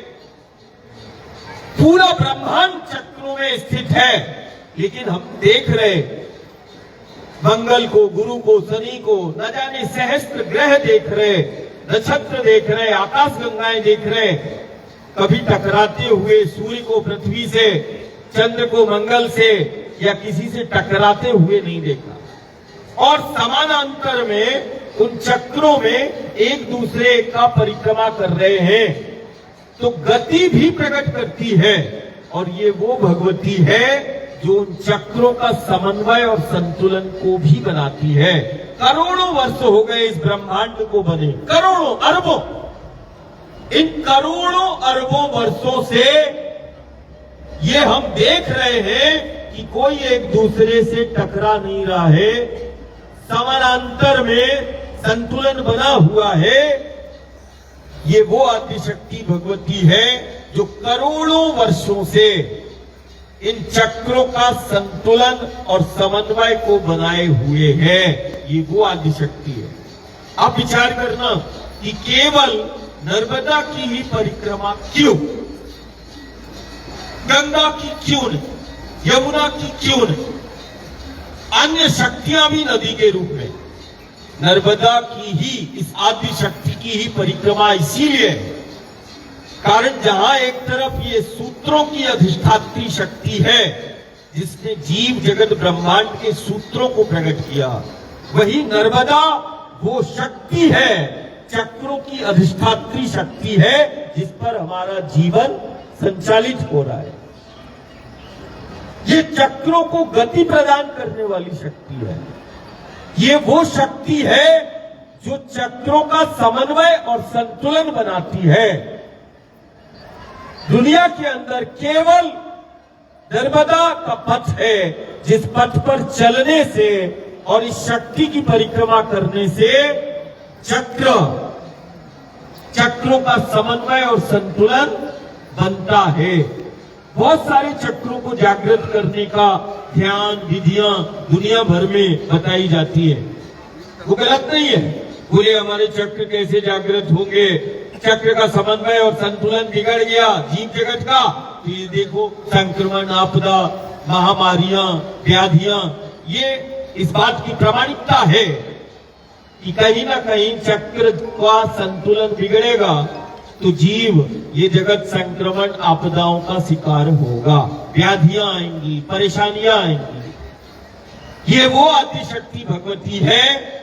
पूरा ब्रह्मांड चक्रों में स्थित है, लेकिन हम देख रहे मंगल को, गुरु को, शनि को, न जाने सहस्त्र ग्रह देख रहे, नक्षत्र देख रहे, आकाश गंगाएं देख रहे, कभी टकराते हुए सूर्य को पृथ्वी से, चंद्र को मंगल से या किसी से टकराते हुए नहीं देखा। और समानांतर में उन चक्रों में एक दूसरे का परिक्रमा कर रहे हैं, तो गति भी प्रकट करती है। और ये वो भगवती है जो उन चक्रों का समन्वय और संतुलन को भी बनाती है। करोड़ों वर्ष हो गए इस ब्रह्मांड को बने, करोड़ों अरबों, इन करोड़ों अरबों वर्षों से ये हम देख रहे हैं कि कोई एक दूसरे से टकरा नहीं रहा है, समानांतर में संतुलन बना हुआ है। ये वो आदिशक्ति भगवती है जो करोड़ों वर्षों से इन चक्रों का संतुलन और समन्वय को बनाए हुए है। ये वो आदिशक्ति है। आप विचार करना कि केवल नर्मदा की ही परिक्रमा क्यों, गंगा की क्यों नहीं, यमुना की क्यों नहीं, अन्य शक्तियां भी नदी के रूप में, नर्मदा की ही, इस आदिशक्ति की ही परिक्रमा इसीलिए है कारण जहां एक तरफ ये सूत्रों की अधिष्ठात्री शक्ति है जिसने जीव जगत ब्रह्मांड के सूत्रों को प्रकट किया, वही नर्मदा वो शक्ति है, चक्रों की अधिष्ठात्री शक्ति है जिस पर हमारा जीवन संचालित हो रहा है। ये चक्रों को गति प्रदान करने वाली शक्ति है। ये वो शक्ति है जो चक्रों का समन्वय और संतुलन बनाती है। दुनिया के अंदर केवल नर्मदा का पथ है जिस पथ पर चलने से और इस शक्ति की परिक्रमा करने से चक्रों का समन्वय और संतुलन बनता है। बहुत सारे चक्रों को जागृत करने का ध्यान, विधियां दुनिया भर में बताई जाती है, वो गलत नहीं है। बोले हमारे चक्र कैसे जागृत होंगे, चक्र का समन्वय और संतुलन बिगड़ गया जीव जगत का, तो ये देखो संक्रमण, आपदा, महामारियां, व्याधियां, ये इस बात की प्रामाणिकता है कि कहीं ना कहीं चक्र का संतुलन बिगड़ेगा तो जीव, ये जगत संक्रमण, आपदाओं का शिकार होगा, व्याधियां आएंगी, परेशानियां आएंगी। ये वो आदिशक्ति भगवती है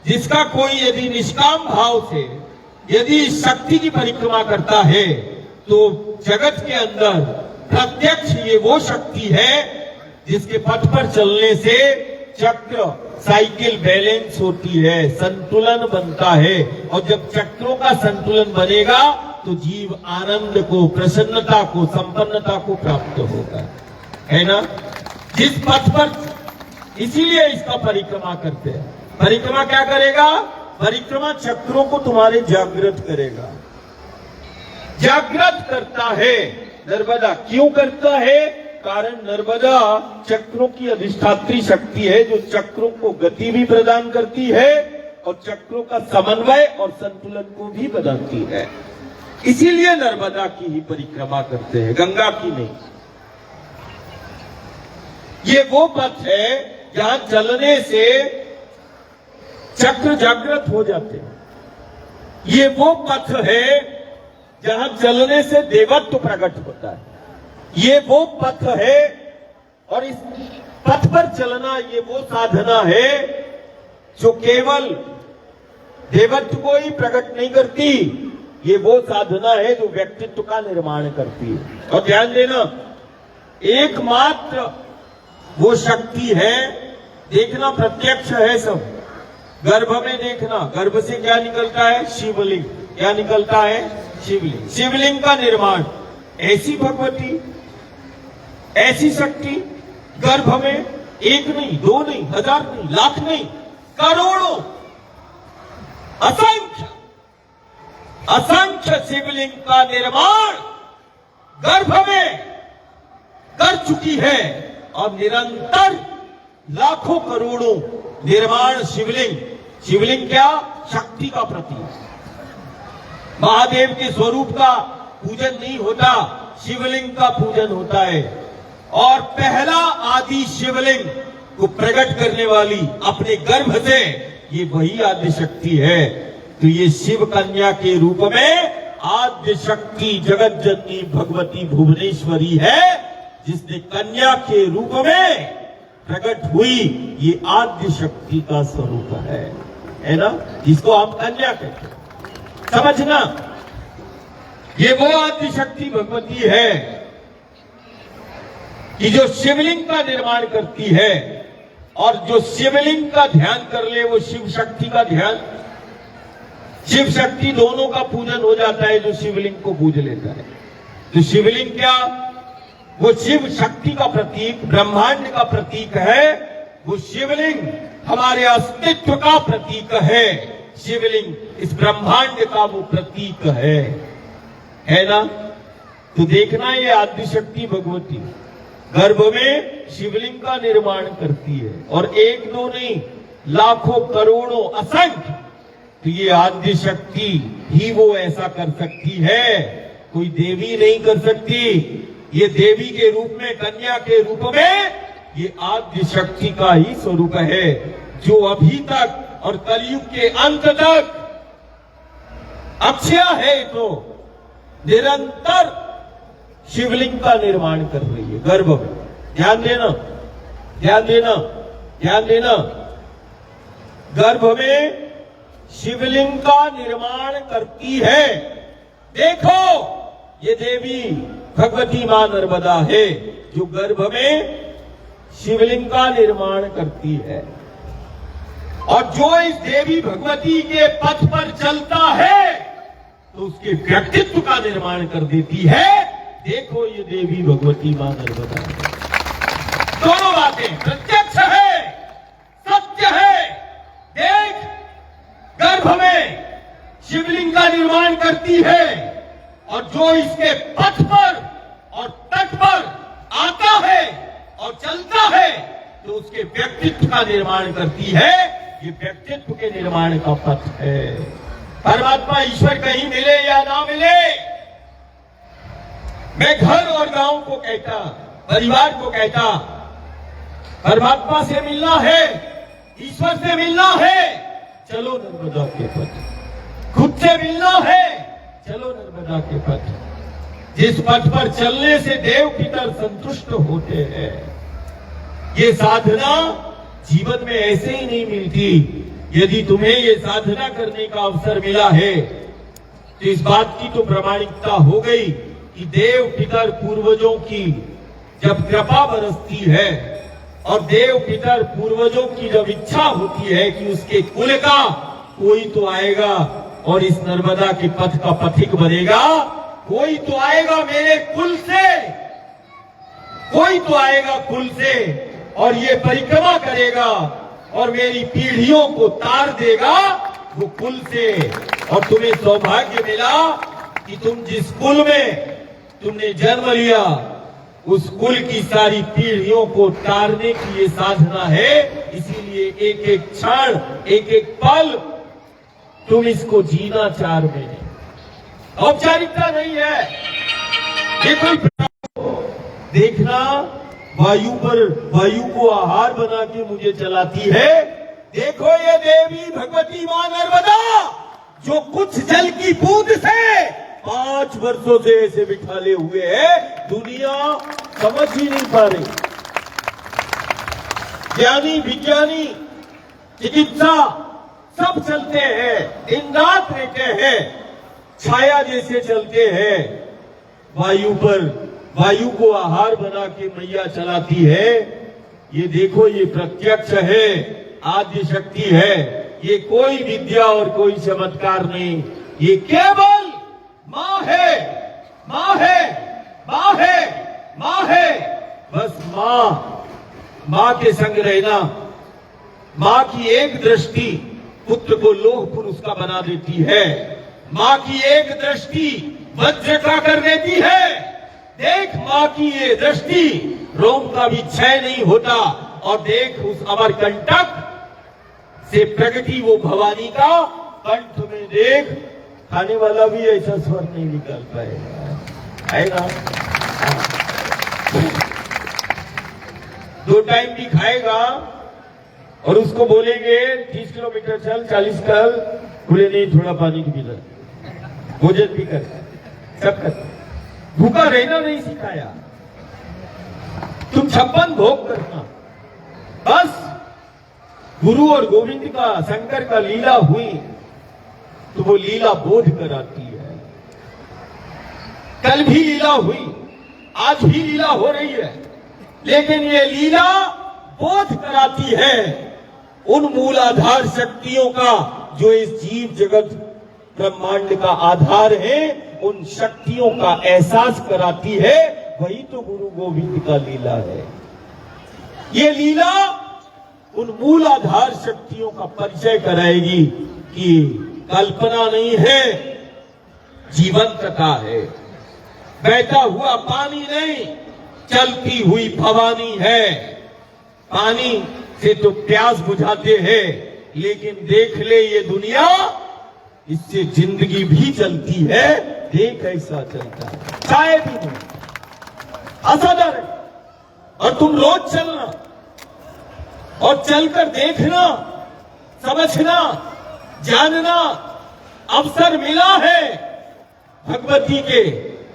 जिसका कोई यदि निष्काम भाव से यदि इस शक्ति की परिक्रमा करता है तो जगत के अंदर प्रत्यक्ष ये वो शक्ति है जिसके पथ पर चलने से चक्र, साइकिल बैलेंस होती है, संतुलन बनता है। और जब चक्रों का संतुलन बनेगा तो जीव आनंद को, प्रसन्नता को, संपन्नता को प्राप्त होगा, है ना। जिस पथ पर, इसीलिए इसका परिक्रमा करते हैं। परिक्रमा क्या करेगा? परिक्रमा चक्रों को तुम्हारे जागृत करेगा, जागृत करता है। नर्मदा क्यों करता है? कारण नर्मदा चक्रों की अधिष्ठात्री शक्ति है जो चक्रों को गति भी प्रदान करती है और चक्रों का समन्वय और संतुलन को भी बनाती है। इसीलिए नर्मदा की ही परिक्रमा करते हैं, गंगा की नहीं। ये वो पथ है जहां चलने से चक्र जागृत हो जाते हैं। ये वो पथ है जहां चलने से देवत्व प्रकट होता है। ये वो पथ है और इस पथ पर चलना ये वो साधना है जो केवल देवत्व को ही प्रकट नहीं करती, ये वो साधना है जो व्यक्तित्व का निर्माण करती है। और ध्यान देना, एकमात्र वो शक्ति है, देखना प्रत्यक्ष है सब, गर्भ में देखना, गर्भ से क्या निकलता है? शिवलिंग। क्या निकलता है? शिवलिंग। शिवलिंग का निर्माण, ऐसी भगवती, ऐसी शक्ति गर्भ में, एक नहीं, दो नहीं, हजार नहीं, लाख नहीं, करोड़ों, असंख्य असंख्य शिवलिंग का निर्माण गर्भ में कर चुकी है। और निरंतर लाखों करोड़ों निर्माण शिवलिंग। शिवलिंग क्या? शक्ति का प्रतीक। महादेव के स्वरूप का पूजन नहीं होता, शिवलिंग का पूजन होता है। और पहला आदि शिवलिंग को प्रकट करने वाली अपने गर्भ से, ये वही आद्य शक्ति है। तो ये शिव कन्या के रूप में आद्य शक्ति जगत जननी भगवती भुवनेश्वरी है, जिसने कन्या के रूप में प्रकट हुई। ये आद्य शक्ति का स्वरूप है ना, जिसको हम कन्या कहते हैं। समझना, ये वो आद्य शक्ति भगवती है कि जो शिवलिंग का निर्माण करती है। और जो शिवलिंग का ध्यान कर ले, वो शिव शक्ति का ध्यान, शिव शक्ति दोनों का पूजन हो जाता है जो शिवलिंग को पूज लेता है। तो शिवलिंग क्या? वो शिव शक्ति का प्रतीक, ब्रह्मांड का प्रतीक है। वो शिवलिंग हमारे अस्तित्व का प्रतीक है। शिवलिंग इस ब्रह्मांड का वो प्रतीक है ना। तो देखना, ये आद्य शक्ति भगवती गर्भ में शिवलिंग का निर्माण करती है। और एक दो नहीं, लाखों करोड़ों असंख्य। तो ये आद्य शक्ति ही वो ऐसा कर सकती है, कोई देवी नहीं कर सकती। ये देवी के रूप में, कन्या के रूप में, ये आद्य शक्ति का ही स्वरूप है, जो अभी तक और कलयुग के अंत तक अक्षय है। तो निरंतर शिवलिंग का निर्माण कर रही है गर्भ में। ध्यान देना, ध्यान देना, ध्यान देना। गर्भ में शिवलिंग का निर्माण करती है। देखो, ये देवी भगवती मां नर्मदा है, जो गर्भ में शिवलिंग का निर्माण करती है। और जो इस देवी भगवती के पथ पर चलता है, तो उसके व्यक्तित्व का निर्माण कर देती है। देखो, ये देवी भगवती मां नर्मदा है। दोनों बातें प्रत्यक्ष है, सत्य है। देख, गर्भ में शिवलिंग का निर्माण करती है, और जो इसके पथ पर और तट पर आता है और चलता है, तो उसके व्यक्तित्व का निर्माण करती है। ये व्यक्तित्व के निर्माण का पथ है। परमात्मा ईश्वर कहीं मिले या ना मिले, मैं घर और गांव को कहता, परिवार को कहता, परमात्मा से मिलना है, ईश्वर से मिलना है, चलो नर्मदा के पथ। खुद से मिलना है, चलो नर्मदा के पथ। जिस पथ पर चलने से देव पितर संतुष्ट होते हैं। ये साधना जीवन में ऐसे ही नहीं मिलती। यदि तुम्हें ये साधना करने का अवसर मिला है, तो इस बात की तो प्रामाणिकता हो गई कि देव पितर पूर्वजों की जब कृपा बरसती है, और देव पितर पूर्वजों की जब इच्छा होती है कि उसके कुल का कोई तो आएगा और इस नर्मदा के पथ का पथिक बनेगा, कोई तो आएगा मेरे कुल से, कोई तो आएगा कुल से, और ये परिक्रमा करेगा और मेरी पीढ़ियों को तार देगा वो कुल से। और तुम्हें सौभाग्य मिला कि तुम जिस कुल में तुमने जन्म लिया, उस कुल की सारी पीढ़ियों को तारने की ये साधना है। इसीलिए एक एक क्षण, एक एक पल तुम इसको जीना 4 महीने। औपचारिकता नहीं है ये कोई। देखना, वायु को आहार बना के मुझे चलाती है। देखो, ये देवी भगवती मां नर्मदा, जो कुछ जल की बूंद से 5 वर्षों से ऐसे बिठाले हुए है, दुनिया समझ ही नहीं पा रही। ज्ञानी विज्ञानी चिकित्सा सब चलते हैं, दिन रात रहते हैं, छाया जैसे चलते हैं। वायु पर, वायु को आहार बना के मैया चलाती है। ये देखो, ये प्रत्यक्ष है, आद्य शक्ति है। ये कोई विद्या और कोई चमत्कार नहीं, ये केवल मां है, मां है, मां है, मां है। बस मां के संग रहना। मां की एक दृष्टि पुत्र को लोह पुरुष का बना देती है। मां की एक दृष्टि वज्र का कर देती है। देख, मां की ये दृष्टि, रोम का भी क्षय नहीं होता। और देख, उस अमरकंटक से प्रगति वो भवानी का कंठ में देख, खाने वाला भी ऐसा स्वर नहीं निकाल पाएगा, है ना? 2 टाइम भी खाएगा और उसको बोलेंगे 30 किलोमीटर चल, 40 चल, बोले नहीं, थोड़ा पानी भी पीना, भोजन भी कर, सब कर। भूखा रहना नहीं सिखाया, तुम 56 भोग करना। बस गुरु और गोविंद का, शंकर का लीला हुई तो वो लीला बोध कराती है। कल भी लीला हुई, आज भी लीला हो रही है, लेकिन ये लीला बोध कराती है उन मूलाधार शक्तियों का जो इस जीव जगत ब्रह्मांड का आधार है। उन शक्तियों का एहसास कराती है। वही तो गुरु गोविंद का लीला है। ये लीला उन मूलाधार शक्तियों का परिचय कराएगी कि कल्पना नहीं है, जीवंतता है। बहता हुआ पानी नहीं, चलती हुई भवानी है। पानी से तो प्यास बुझाते हैं, लेकिन देख ले ये दुनिया, इससे जिंदगी भी चलती है। देख कैसा चलता है, चाय भी नहीं, असाधारण। और तुम रोज चलना और चलकर देखना, समझना, जानना। अवसर मिला है भगवती के,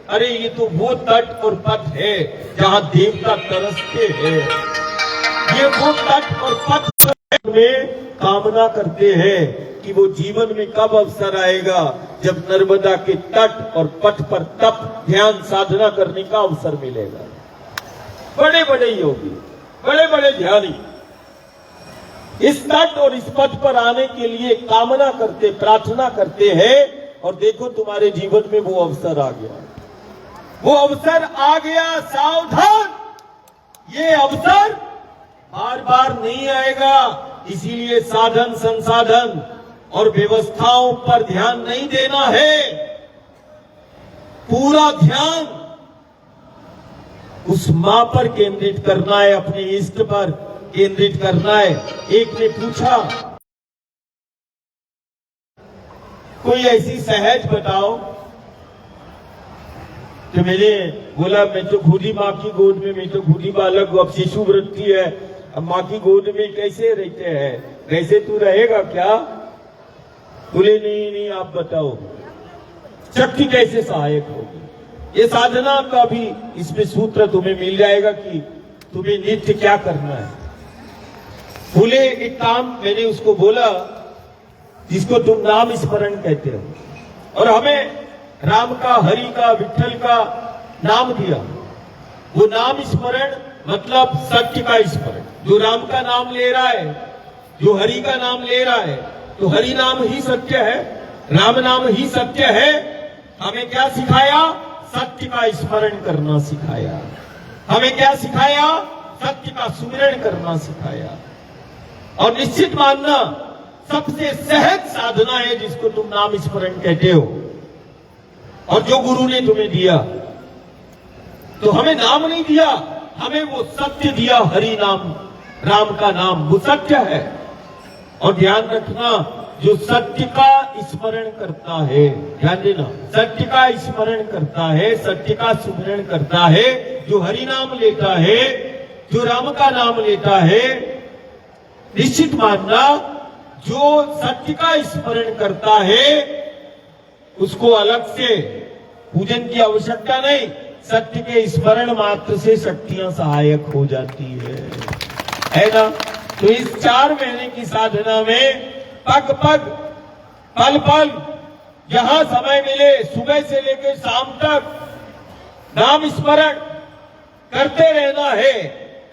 अरे ये तो वो तट और पथ है जहां देवता तरसते हैं। ये वो तट और पथ में कामना करते हैं कि वो जीवन में कब अवसर आएगा जब नर्मदा के तट और पथ पर तप, ध्यान, साधना करने का अवसर मिलेगा। बड़े बड़े योगी, बड़े बड़े ध्यानी इस तट और इस पथ पर आने के लिए कामना करते, प्रार्थना करते हैं। और देखो, तुम्हारे जीवन में वो अवसर आ गया, वो अवसर आ गया। सावधान, ये अवसर बार बार नहीं आएगा। इसीलिए साधन, संसाधन और व्यवस्थाओं पर ध्यान नहीं देना है। पूरा ध्यान उस मां पर केंद्रित करना है, अपने इष्ट पर केंद्रित करना है। एक ने पूछा, कोई ऐसी सहज बताओ। तो मैंने बोला, मैं तो खुद ही मां की गोद में, मैं तो खुद ही बालक हूं। अब शिशु वृत्ति है, अब मां की गोद में कैसे रहते हैं, कैसे तू रहेगा क्या? बोले नहीं नहीं, आप बताओ शक्ति कैसे सहायक होगी। ये साधना का भी इसमें सूत्र तुम्हें मिल जाएगा कि तुम्हें नित्य क्या करना है। बोले एक काम, मैंने उसको बोला जिसको तुम नाम स्मरण कहते हो, और हमें राम का, हरि का, विठल का नाम दिया। वो नाम स्मरण मतलब सत्य का स्मरण। जो राम का नाम ले रहा है, जो हरि का नाम ले रहा है, तो हरि नाम ही सत्य है, राम नाम ही सत्य है। हमें क्या सिखाया? सत्य का स्मरण करना सिखाया। हमें क्या सिखाया? सत्य का सुमिरन करना सिखाया। और निश्चित मानना, सबसे सहज साधना है जिसको तुम नाम स्मरण कहते हो, और जो गुरु ने तुम्हें दिया। तो हमें नाम नहीं दिया, हमें वो सत्य दिया, हरि नाम, राम का नाम, वो सत्य है। और ध्यान रखना, जो सत्य का स्मरण करता है, ध्यान देना, सत्य का स्मरण करता है, सत्य का सुमिरन करता है, जो हरि नाम लेता है, जो राम का नाम लेता है, निश्चित मानना, जो सत्य का स्मरण करता है उसको अलग से पूजन की आवश्यकता नहीं। सत्य के स्मरण मात्र से शक्तियां सहायक हो जाती है ना। तो इस 4 महीने की साधना में पग पग, पल पल, जहां समय मिले सुबह से लेकर शाम तक नाम स्मरण करते रहना है।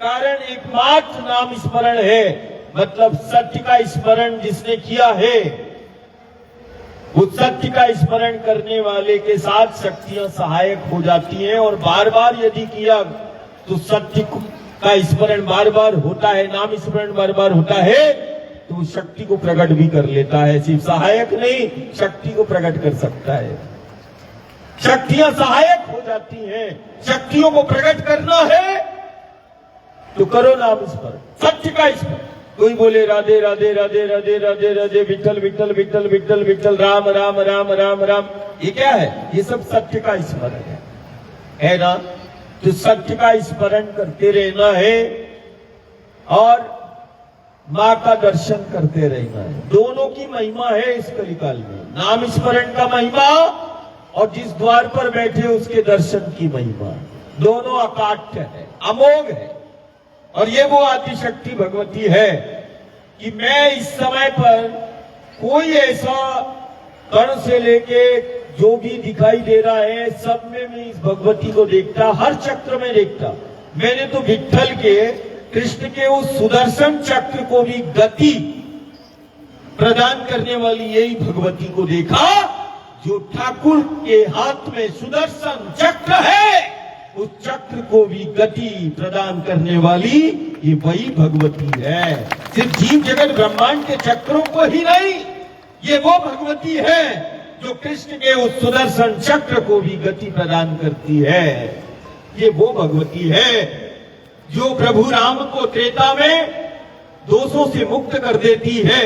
कारण एकमात्र नाम स्मरण है, मतलब सत्य का स्मरण जिसने किया है, उस सत्य का स्मरण करने वाले के साथ शक्तियां सहायक हो जाती हैं। और बार बार यदि किया तो सत्य का स्मरण बार बार होता है, नाम स्मरण बार बार होता है, तो शक्ति को प्रकट भी कर लेता है। सिर्फ सहायक नहीं, शक्ति को प्रकट कर सकता है। शक्तियां सहायक हो जाती हैं। शक्तियों को प्रकट करना है तो करो नाम स्मरण, सत्य का स्मरण। कोई बोले राधे राधे राधे राधे राधे राधे, विठल विठल विठल विठल विठल, राम राम राम राम राम, ये क्या है? ये सब सत्य का स्मरण है ना? तो सत्य का स्मरण करते रहना है और मां का दर्शन करते रहना है। दोनों की महिमा है इस कलिकाल में, नाम स्मरण का महिमा और जिस द्वार पर बैठे उसके दर्शन की महिमा। दोनों अकाट्य है, अमोघ है। और ये वो आदिशक्ति भगवती है कि मैं इस समय पर कोई ऐसा कण से लेके जो भी दिखाई दे रहा है सब में मैं इस भगवती को देखता, हर चक्र में देखता। मैंने तो विठ्ठल के, कृष्ण के उस सुदर्शन चक्र को भी गति प्रदान करने वाली यही भगवती को देखा, जो ठाकुर के हाथ में सुदर्शन चक्र है, उस चक्र को भी गति प्रदान करने वाली ये वही भगवती है। सिर्फ जीव जगत ब्रह्मांड के चक्रों को ही नहीं, ये वो भगवती है जो कृष्ण के उस सुदर्शन चक्र को भी गति प्रदान करती है। ये वो भगवती है जो प्रभु राम को त्रेता में दोषों से मुक्त कर देती है।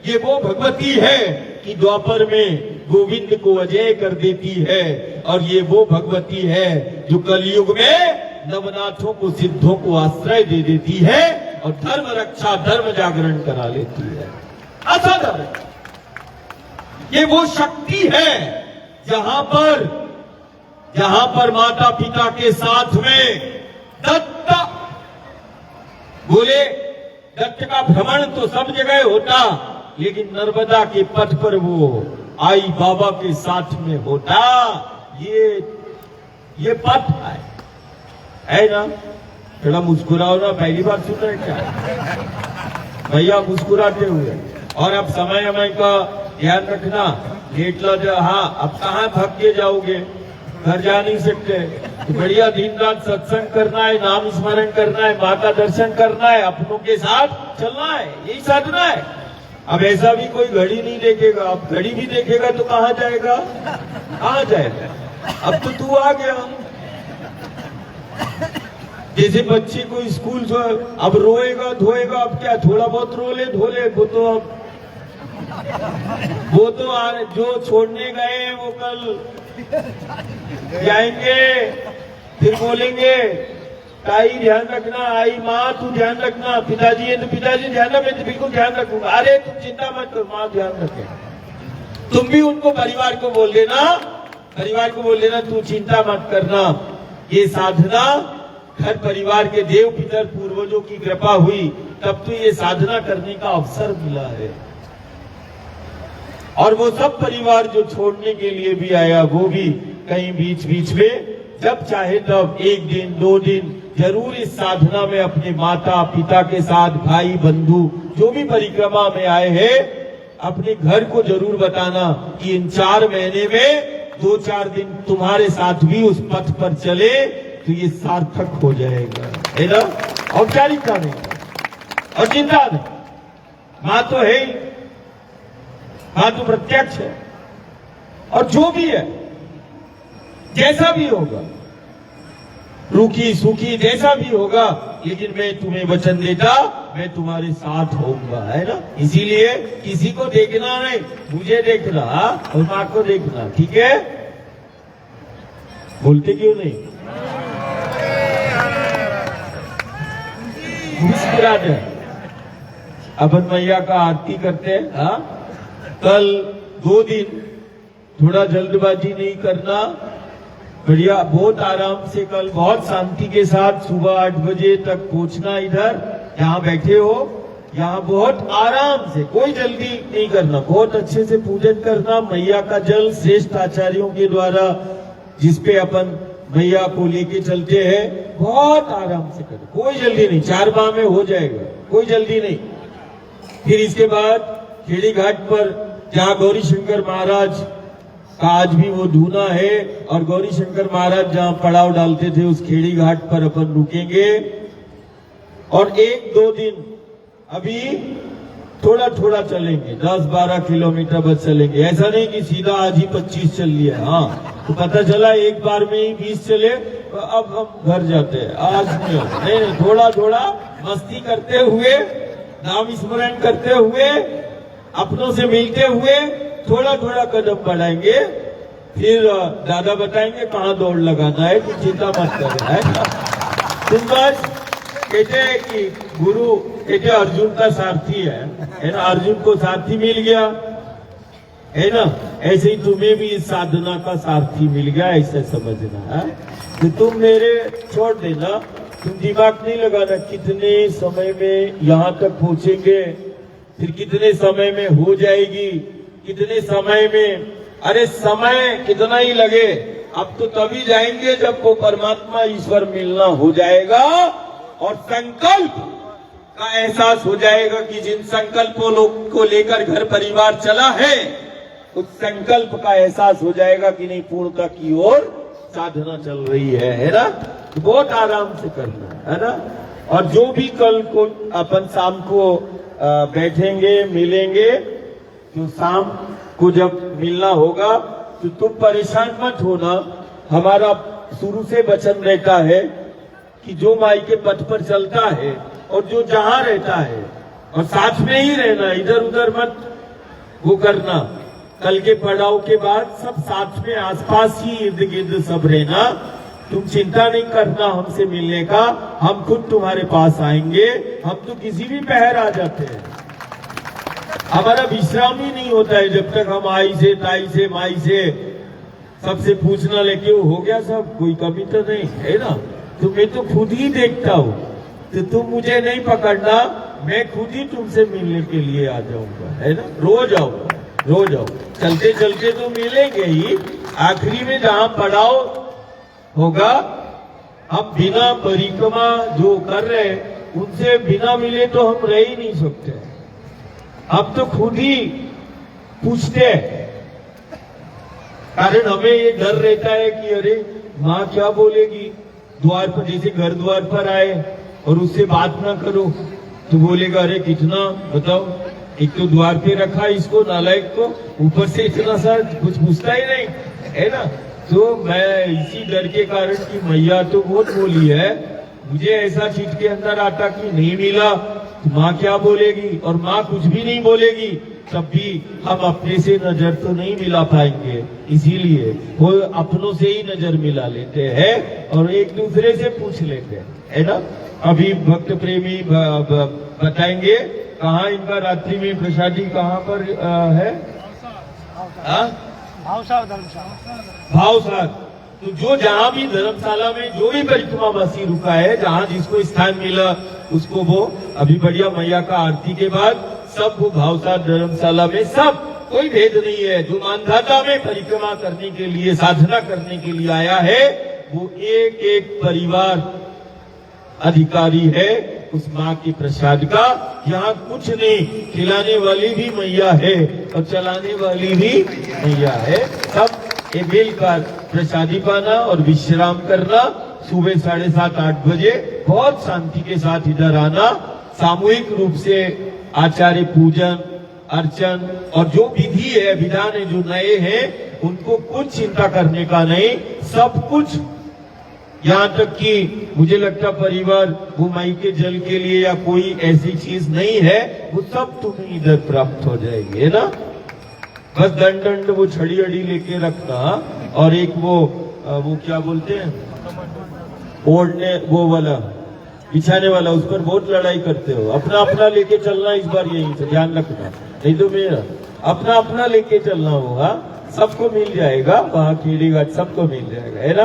ये वो भगवती है कि द्वापर में गोविंद को अजय कर देती है। और ये वो भगवती है जो कलयुग में नवनाथों को, सिद्धों को आश्रय दे देती है और धर्म रक्षा, धर्म जागरण करा लेती है। असाधारण ये वो शक्ति है जहां पर माता पिता के साथ में दत्त, बोले दत्त का भ्रमण तो सब जगह होता, लेकिन नर्मदा के पथ पर वो आई बाबा के साथ में होता। ये पथ है ना? थोड़ा मुस्कुराओ ना, पहली बार सुन रहे क्या भैया? मुस्कुराते हुए। और अब समय का ध्यान रखना, लेट लो जो, हाँ अब कहाँ भाग के जाओगे, घर जा नहीं सकते, तो बढ़िया दिन रात सत्संग करना है, नाम स्मरण करना है, माँ का दर्शन करना है, अपनों के साथ चलना है, यही साधना है। अब ऐसा भी कोई घड़ी नहीं देखेगा, अब घड़ी भी देखेगा तो कहाँ जाएगा? कहाँ जाएगा? अब तो तू आ गया। जैसे बच्चे को स्कूल से अब रोएगा धोएगा, अब क्या थोड़ा बहुत रो ले धो ले, वो तो अब जो छोड़ने गए वो कल जाएंगे, फिर बोलेंगे ताई ध्यान रखना, आई माँ तू ध्यान रखना, पिताजी है तो पिताजी ध्यान रख, मैं तो बिल्कुल ध्यान रखूंगा। अरे तुम चिंता मत करो, माँ ध्यान रखे। तुम भी उनको परिवार को बोल देना तू चिंता मत करना। ये साधना घर परिवार के देव पितर पूर्वजों की कृपा हुई, तब तो ये साधना करने का अवसर मिला है। और वो सब परिवार जो छोड़ने के लिए भी आया, वो भी कहीं बीच बीच में जब चाहे तब 1 दिन 2 दिन जरूर इस साधना में अपने माता पिता के साथ, भाई बंधु जो भी परिक्रमा में आए हैं, अपने घर को जरूर बताना कि इन 4 महीने में 2-4 दिन तुम्हारे साथ भी उस पथ पर चले तो ये सार्थक हो जाएगा, है ना? औपचारिकता नहीं और चिंता नहीं। माँ तो है ही, माँ तो प्रत्यक्ष है। और जो भी है, जैसा भी होगा, रूखी सूखी जैसा भी होगा, लेकिन मैं तुम्हें वचन देता, मैं तुम्हारे साथ होऊंगा, है ना? इसीलिए किसी को देखना नहीं, मुझे देखना और माँ को देखना, ठीक है? बोलते क्यों नहीं? मुस्कुराते अपन मैया का आरती करते हैं। हाँ, कल 2 दिन थोड़ा जल्दबाजी नहीं करना, बढ़िया बहुत आराम से, कल बहुत शांति के साथ सुबह 8 बजे तक पहुंचना इधर जहां बैठे हो, यहाँ बहुत आराम से, कोई जल्दी नहीं करना, बहुत अच्छे से पूजन करना। मैया का जल श्रेष्ठ आचार्यों के द्वारा जिसपे अपन मैया को लेके चलते हैं, बहुत आराम से करो, कोई जल्दी नहीं, 4 माह में हो जाएगा, कोई जल्दी नहीं। फिर इसके बाद खेड़ी घाट पर जहाँ गौरी शंकर महाराज का आज भी वो धूना है, और गौरी शंकर महाराज जहाँ पड़ाव डालते थे उस खेड़ी घाट पर अपन रुकेंगे। और 1-2 दिन अभी थोड़ा थोड़ा चलेंगे, 10-12 किलोमीटर बस चलेंगे। ऐसा नहीं कि सीधा आज ही 25 चल लिया, हाँ तो पता चला एक बार में ही 20 चले, अब हम घर जाते हैं, आज नहीं, थोड़ा थोड़ा मस्ती करते हुए, नाम स्मरण करते हुए, अपनों से मिलते हुए थोड़ा थोड़ा कदम बढ़ाएंगे। फिर दादा बताएंगे कहाँ दौड़ लगाना है, तो चिंता मत करना है। बस कहते हैं कि गुरु कहते अर्जुन का सारथी है ना, अर्जुन को सारथी मिल गया है ना, ऐसे ही तुम्हें भी इस साधना का सारथी मिल गया, ऐसे समझना है। तो तुम मेरे छोड़ देना, तुम दिमाग नहीं लगाना कितने समय में यहाँ तक पहुंचेंगे, फिर कितने समय में हो जाएगी, कितने समय में, अरे समय कितना ही लगे, अब तो तभी जाएंगे जब वो परमात्मा ईश्वर मिलना हो जाएगा और संकल्प का एहसास हो जाएगा कि जिन संकल्पों को लेकर घर परिवार चला है, उस संकल्प का एहसास हो जाएगा कि नहीं पूर्णता की ओर साधना चल रही है ना। तो बहुत आराम से करना है ना। और जो भी कल को अपन शाम को बैठेंगे मिलेंगे, तो शाम को जब मिलना होगा तो तुम परेशान मत होना। हमारा शुरू से वचन रहता है कि जो माई के पथ पर चलता है और जो जहां रहता है, और साथ में ही रहना, इधर उधर मत वो करना। कल के पड़ाव के बाद सब साथ में आसपास ही इर्द गिर्द सब रहना। तुम चिंता नहीं करना हमसे मिलने का, हम खुद तुम्हारे पास आएंगे। हम तो किसी भी पहर आ जाते हैं, हमारा विश्राम ही नहीं होता है जब तक हम आई से ताई से माई से सबसे पूछना लेके हो गया सब, कोई कमी तो नहीं है ना। तो मैं तो खुद ही देखता हूँ, तो तुम मुझे नहीं पकड़ना, मैं खुद ही तुमसे मिलने के लिए आ जाऊंगा, है ना। रोज आऊंगा, रोज आओ, चलते चलते तो मिलेंगे ही। आखिरी में जहाँ पड़ाव होगा, हम बिना परिक्रमा जो कर रहे उनसे बिना मिले तो हम रह ही नहीं सकते। अब तो खुद ही पूछते हैं, कारण हमें ये डर रहता है कि अरे माँ क्या बोलेगी, द्वार पर जैसे घर द्वार पर आए और उससे बात ना करो तो बोलेगा अरे कितना बताओ, एक तो द्वार पे रखा इसको नालायक को, ऊपर से इतना सा कुछ पूछता ही नहीं, है ना। तो मैं इसी डर के कारण कि मैया तो बहुत बोली है, मुझे ऐसा चीज के अंदर आता कि नहीं मिला तो माँ क्या बोलेगी, और माँ कुछ भी नहीं बोलेगी तब भी हम अपने से नजर तो नहीं मिला पाएंगे। इसीलिए वो अपनों से ही नजर मिला लेते हैं और एक दूसरे से पूछ लेते हैं, है ना। अभी भक्त प्रेमी बताएंगे कहाँ इनका रात्रि में प्रसादी कहाँ पर है, भावसार। तो जो जहाँ भी धर्मशाला में जो भी परिक्रमावासी रुका है, जहाँ जिसको स्थान मिला उसको वो अभी बढ़िया मैया का आरती के बाद सब वो भावसार धर्मशाला में, सब कोई भेद नहीं है। जो मानधाता में परिक्रमा करने के लिए, साधना करने के लिए आया है, वो एक एक परिवार अधिकारी है उस माँ के प्रसाद का। यहाँ कुछ नहीं, खिलाने वाली भी मैया है और चलाने वाली भी मैया है। सब एक मिलकर प्रसादी पाना और विश्राम करना, सुबह 7:30-8 बजे बहुत शांति के साथ इधर आना। सामूहिक रूप से आचार्य पूजन अर्चन और जो विधि है, विधान है जो नए हैं, उनको कुछ चिंता करने का नहीं, सब कुछ। यहाँ तक कि मुझे लगता परिवार वो माई के जल के लिए या कोई ऐसी चीज नहीं है, वो सब तुम्हें इधर प्राप्त हो जाएगी, है ना। बस दंड वो छड़ी अड़ी लेके रखना, और एक वो क्या बोलते हैं, ओढ़ने वो वाला बिछाने वाला, उस पर बहुत लड़ाई करते हो। अपना अपना लेके चलना इस बार, यहीं से ध्यान रखना, नहीं तो मेरा अपना अपना लेके चलना होगा। सबको मिल जाएगा, वहाँ खेड़ी घाट सबको मिल जाएगा, है ना।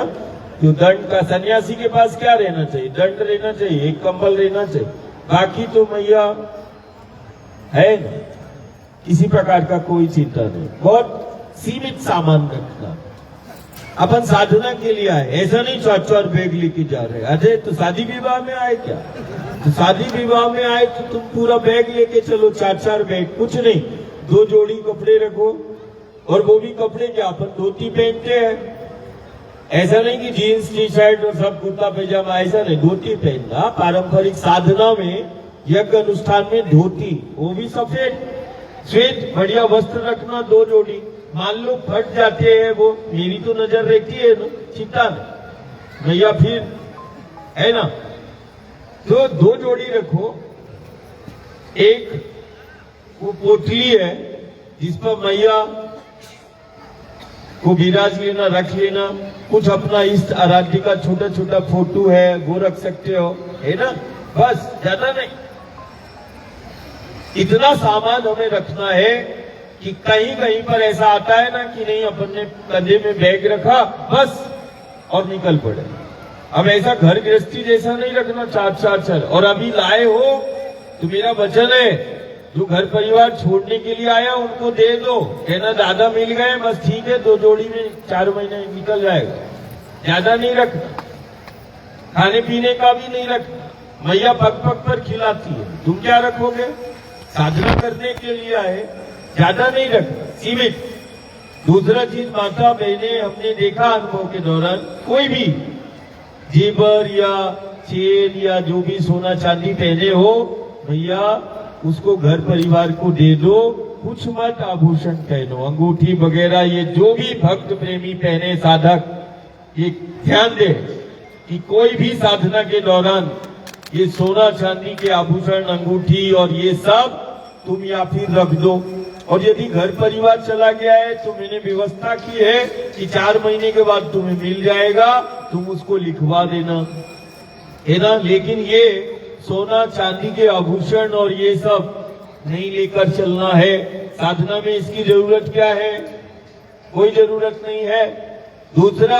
तो दंड का सन्यासी के पास क्या रहना चाहिए, दंड रहना चाहिए, एक कंबल रहना चाहिए, बाकी तो मैया है ना, किसी प्रकार का कोई चिंता नहीं, बहुत सीमित सामान रखना। अपन साधना के लिए आए, ऐसा नहीं 4-4 बैग लेके जा रहे। अजय तो शादी विवाह में आए क्या? तो शादी विवाह में आए तो तुम पूरा बैग लेके चलो, 4-4 बैग, कुछ नहीं, 2 जोड़ी कपड़े रखो, और वो भी कपड़े क्या अपन धोती पहनते हैं। ऐसा नहीं कि जीन्स टी शर्ट और सब कुर्ता पैजामा, ऐसा नहीं, धोती पहनना। पारंपरिक साधना में, यज्ञ अनुष्ठान में धोती, वो भी सफेद श्वेत बढ़िया वस्त्र रखना, 2 जोड़ी। मान लो फट जाते हैं वो, मेरी तो नजर रहती है ना, चिंता नहीं भैया, फिर है ना, तो 2 जोड़ी रखो। एक वो पोटली है जिस पर मैया को विराज लेना, रख लेना। कुछ अपना इष्ट आराध्य का छोटा छोटा फोटो है वो रख सकते हो, है ना, बस, ज्यादा नहीं। इतना सामान हमें रखना है कि कहीं कहीं पर ऐसा आता है ना कि नहीं, अपन ने कंधे में बैग रखा बस और निकल पड़े। अब ऐसा घर गृहस्थी जैसा नहीं रखना, 4-4 और अभी लाए हो तो मेरा वचन है, जो घर परिवार छोड़ने के लिए आया उनको दे दो, कहना दादा मिल गए, बस ठीक है, 2 जोड़ी में 4 महीने निकल जाएगा, ज्यादा नहीं रखना। खाने पीने का भी नहीं रखना, मैया पग पग पर खिलाती है, तुम क्या रखोगे? साधना करने के लिए आए, ज्यादा नहीं रखना, सीमित। दूसरा चीज, माता बहने, हमने देखा अनुभव के दौरान, कोई भी जेवर या चेन या जो भी सोना चांदी पहने हो, भैया उसको घर परिवार को दे दो, कुछ मत आभूषण पहनो, अंगूठी वगैरह, ये जो भी भक्त प्रेमी पहने साधक, ये ध्यान दे कि कोई भी साधना के दौरान ये सोना चांदी के आभूषण, अंगूठी और ये सब तुम या फिर रख दो। और यदि घर परिवार चला गया है तो मैंने व्यवस्था की है कि 4 महीने के बाद तुम्हें मिल जाएगा, तुम उसको लिखवा देना, है ना। लेकिन ये सोना चांदी के आभूषण और ये सब नहीं लेकर चलना है। साधना में इसकी जरूरत क्या है? कोई जरूरत नहीं है। दूसरा,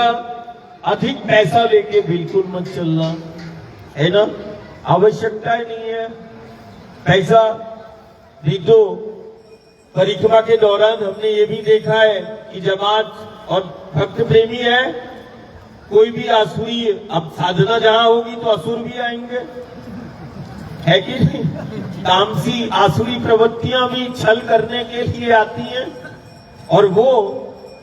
अधिक पैसा लेके बिल्कुल मत चलना, है ना, आवश्यकता ही नहीं है पैसा। नहीं तो परिक्रमा के दौरान हमने ये भी देखा है कि जमात और भक्त प्रेमी है, कोई भी आसुरी, अब साधना जहां होगी तो असुर भी आएंगे, है कि नहीं? तामसी आसुरी प्रवृत्तियां भी छल करने के लिए आती हैं, और वो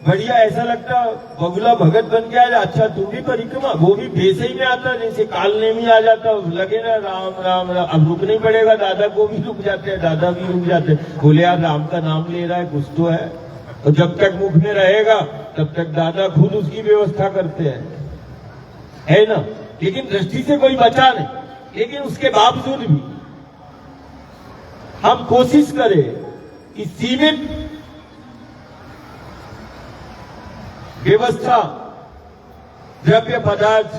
बढ़िया ऐसा लगता बगुला भगत बन के आ जा, अच्छा तुम भी परिक्रमा, वो भी भेष ही में आता, जैसे कालने में आ जाता, लगे ना राम राम राम। अब रुकना ही पड़ेगा, दादा को भी रुक जाते हैं, दादा भी रुक जाते हैं, बोले यार राम का नाम ले रहा है, कुछ तो है। और जब तक मुख में रहेगा तब तक दादा खुद उसकी व्यवस्था करते हैं, है ना। लेकिन दृष्टि से कोई बचा नहीं, लेकिन उसके बावजूद भी हम कोशिश करें कि सीमित व्यवस्था, द्रव्य पदार्थ,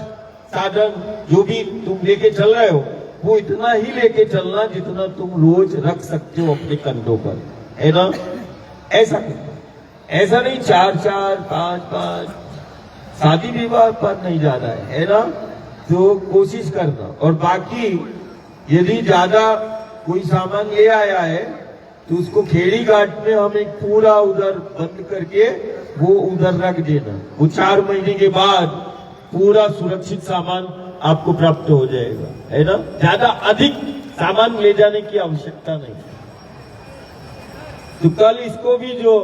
साधन जो भी तुम लेके चल रहे हो, वो इतना ही लेके चलना जितना तुम रोज रख सकते हो अपने कंधों पर, है ना। ऐसा ऐसा नहीं 4-4, 5-5, शादी विवाह पर नहीं जा रहा है ना, तो कोशिश करना। और बाकी यदि ज्यादा कोई सामान ले आया है तो उसको खेड़ी घाट में हम एक पूरा उधर बंद करके वो उधर रख देना, वो 4 महीने के बाद पूरा सुरक्षित सामान आपको प्राप्त हो जाएगा, है ना। ज्यादा अधिक सामान ले जाने की आवश्यकता नहीं। तो कल इसको भी जो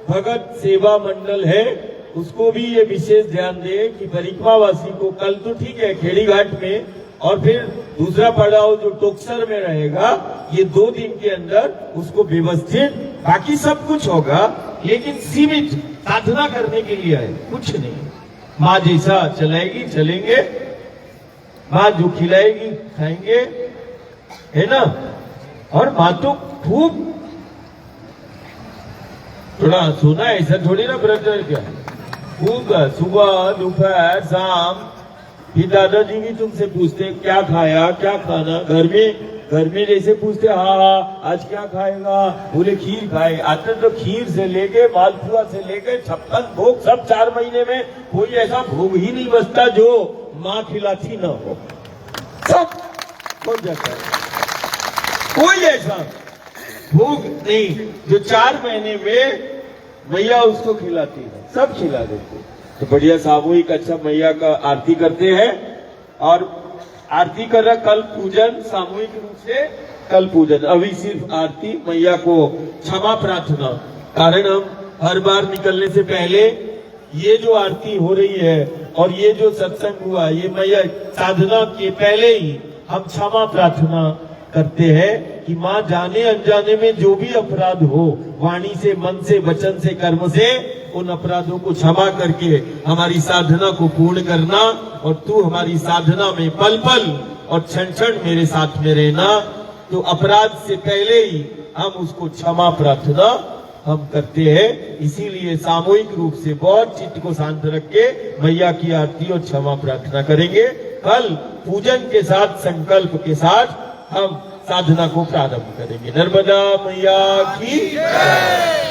भगत सेवा मंडल है उसको भी ये विशेष ध्यान दे कि परिक्रमावासी को कल तो ठीक है खेड़ी घाट में, और फिर दूसरा पड़ाव जो टोकसर में रहेगा, ये 2 दिन के अंदर उसको व्यवस्थित, बाकी सब कुछ होगा लेकिन सीमित साधना करने के लिए है, कुछ नहीं। माँ जैसा चलाएगी चलेंगे, माँ जो खिलाएगी खाएंगे, है ना। और माँ तो खूब थोड़ा सुना है, ऐसा थोड़ी ना ब्रदर, क्या खूब सुबह दोपहर शाम फिर दादाजी भी तुमसे पूछते क्या खाया क्या खाना, घर में जैसे पूछते हाँ आज क्या खाएगा, बोले खीर खाए। आते तो खीर से लेके मालपुआ से लेके 56 भोग सब 4 महीने में, कोई ऐसा भोग ही नहीं बचता जो माँ खिलाती ना हो, सब हो जाता है। कोई ऐसा भूख नहीं, जो 4 महीने में मैया उसको खिलाती है, सब खिला देते हैं। तो बढ़िया सामूहिक अच्छा मैया का आरती करते हैं। और आरती कर रहा, कल पूजन सामूहिक रूप से, कल पूजन, अभी सिर्फ आरती, मैया को क्षमा प्रार्थना। कारण हम हर बार निकलने से पहले ये जो आरती हो रही है और ये जो सत्संग हुआ, ये मैया साधना के पहले ही हम क्षमा प्रार्थना करते हैं कि माँ जाने अनजाने में जो भी अपराध हो, वाणी से, मन से, वचन से, कर्म से, उन अपराधों को क्षमा करके हमारी साधना को पूर्ण करना, और तू हमारी साधना में पल पल और क्षण क्षण मेरे साथ में रहना। तो अपराध से पहले ही हम उसको क्षमा प्रार्थना हम करते हैं। इसीलिए सामूहिक रूप से बहुत चित्त को शांत रख के मैया की आरती और क्षमा प्रार्थना करेंगे। कल पूजन के साथ, संकल्प के साथ हम साधना को प्रारंभ करेंगे। नर्मदा मैया की जय।